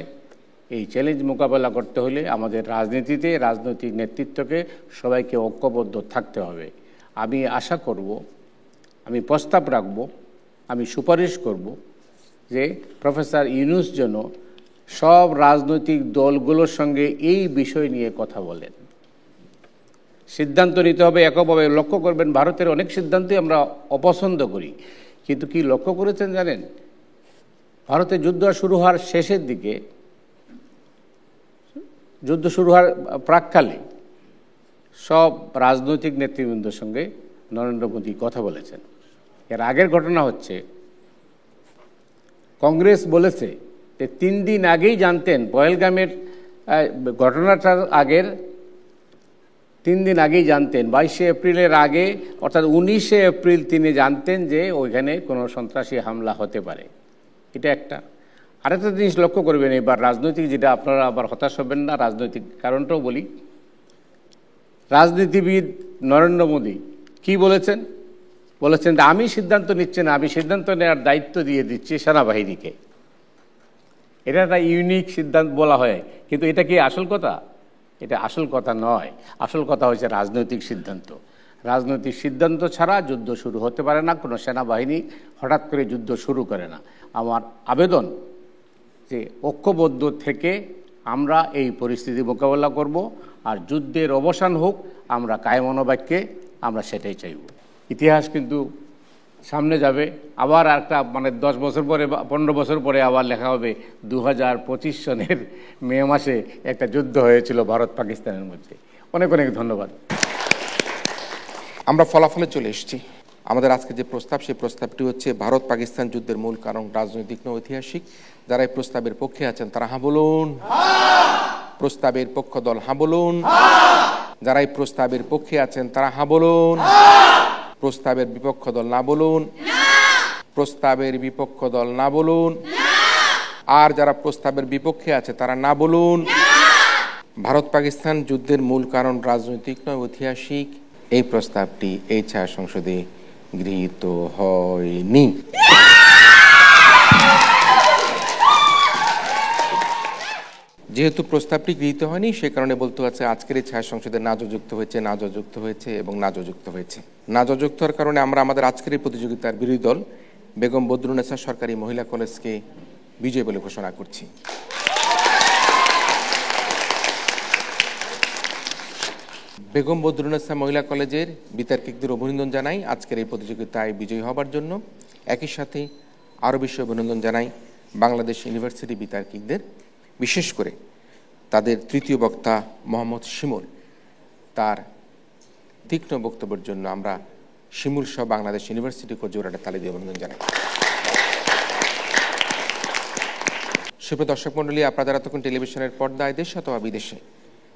এই চ্যালেঞ্জ মোকাবেলা করতে হলে আমাদের রাজনীতিতে রাজনৈতিক নেতৃত্বকে সবাইকে ঐক্যবদ্ধ থাকতে হবে। আমি আশা করব, আমি প্রস্তাব রাখব, আমি সুপারিশ করব যে প্রফেসর ইউনূস যেন সব রাজনৈতিক দলগুলোর সঙ্গে এই বিষয় নিয়ে কথা বলেন। সিদ্ধান্ত নিতে হবে এককভাবে। লক্ষ্য করবেন ভারতের অনেক সিদ্ধান্তই আমরা অপছন্দ করি, কিন্তু কি লক্ষ্য করেছেন জানেন, ভারতে যুদ্ধ শুরু হওয়ার শেষের দিকে, যুদ্ধ শুরু হওয়ার প্রাক্কালে সব রাজনৈতিক নেতৃবৃন্দের সঙ্গে নরেন্দ্র মোদী কথা বলেছেন। এর আগের ঘটনা হচ্ছে কংগ্রেস বলেছে যে 3 দিন আগেই জানতেন, পহেলগামের ঘটনাটার আগের 3 দিন আগেই জানতেন, 22শে এপ্রিলের আগে অর্থাৎ 19শে এপ্রিল তিনি জানতেন যে ওইখানে কোনো সন্ত্রাসী হামলা হতে পারে। এটা একটা। আরেকটা জিনিস লক্ষ্য করবেন এবার রাজনৈতিক, যেটা আপনারা আবার হতাশ হবেন না, রাজনৈতিক কারণটাও বলি। রাজনীতিবিদ নরেন্দ্র মোদী কি বলেছেন? বলেছেন যে আমি সিদ্ধান্ত নিচ্ছি না, আমি সিদ্ধান্ত নেওয়ার দায়িত্ব দিয়ে দিচ্ছি সেনাবাহিনীকে। এটা একটা ইউনিক সিদ্ধান্ত বলা হয়, কিন্তু এটা কি আসল কথা? এটা আসল কথা নয়। আসল কথা হচ্ছে রাজনৈতিক সিদ্ধান্ত। রাজনৈতিক সিদ্ধান্ত ছাড়া যুদ্ধ শুরু হতে পারে না, কোনো সেনাবাহিনী হঠাৎ করে যুদ্ধ শুরু করে না। আমার আবেদন যে ঐক্যবদ্ধ থেকে আমরা এই পরিস্থিতি মোকাবেলা করব, আর যুদ্ধের অবসান হোক, আমরা কায়মনোবাক্যে আমরা সেটাই চাইব। ইতিহাস কিন্তু সামনে যাবে, আবার একটা 10 বছর পরে 15 বছর পরে আবার লেখা হবে 2025 সনের মে মাসে একটা যুদ্ধ হয়েছিল ভারত পাকিস্তানের মধ্যে। অনেক অনেক ধন্যবাদ। আমরা ফলাফলে চলে এসেছি। আমাদের আজকে যে প্রস্তাব, সেই প্রস্তাবটি হচ্ছে ভারত পাকিস্তান যুদ্ধের মূল কারণ রাজনৈতিক নয় ঐতিহাসিক। যারা এই প্রস্তাবের পক্ষে আছেন তারা হাঁ বলুন। প্রস্তাবের পক্ষ দল হাঁ বলুন। যারা এই প্রস্তাবের পক্ষে আছেন তারা হাঁ বলুন। প্রস্তাবের বিপক্ষ দল না বলুন। প্রস্তাবের বিপক্ষ দল না বলুন। আর যারা প্রস্তাবের বিপক্ষে আছে তারা না বলুন। ভারত পাকিস্তান যুদ্ধের মূল কারণ রাজনৈতিক নয় ঐতিহাসিক, এই প্রস্তাবটি এই ছায়া সংসদে গৃহীত হয়নি। যেহেতু প্রস্তাবটি গৃহীত হয়নি, সে কারণে বলতে হচ্ছে আজকের এই ছায়া সংসদে না যুক্ত হয়েছে, না যুক্ত হয়েছে এবং না যুক্ত হয়েছে। না যুক্ত হওয়ার কারণে আমরা আমাদের আজকের এই প্রতিযোগিতার বিরোধী দল বেগম বদরুন্নেসা সরকারি মহিলা কলেজকে বিজয়ী বলে ঘোষণা করছি। বেগম বদরুন্নেসা মহিলা কলেজের বিতার্কিকদের অভিনন্দন জানাই আজকের এই প্রতিযোগিতায় বিজয়ী হবার জন্য। একই সাথে আরও বেশি অভিনন্দন জানাই বাংলাদেশ ইউনিভার্সিটি বিতার্কিকদের, বিশেষ করে তাদের তৃতীয় বক্তা মোহাম্মদ শিমুল। তার তীক্ষ্ণ বক্তব্যের জন্য আমরা শিমুল সহ বাংলাদেশ ইউনিভার্সিটিকে জোরাটা তালি দিয়ে অভিনন্দন জানাই। সুপ্রিয় দর্শক মণ্ডলী, আপনারা এতক্ষণ টেলিভিশনের পর্দায় দেশ অথবা বিদেশে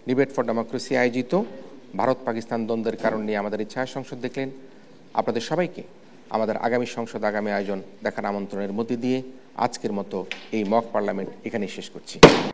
ডিবেট ফর ডেমোক্রেসি আয়োজিত ভারত পাকিস্তান দ্বন্দ্বের কারণ নিয়ে আমাদের এই ছায়া সংসদ দেখলেন। আপনাদের সবাইকে আমাদের আগামী সংসদ, আগামী আয়োজন দেখার আমন্ত্রণের মধ্যে দিয়ে আজকের মতো এই মক পার্লামেন্ট এখানেই শেষ করছি।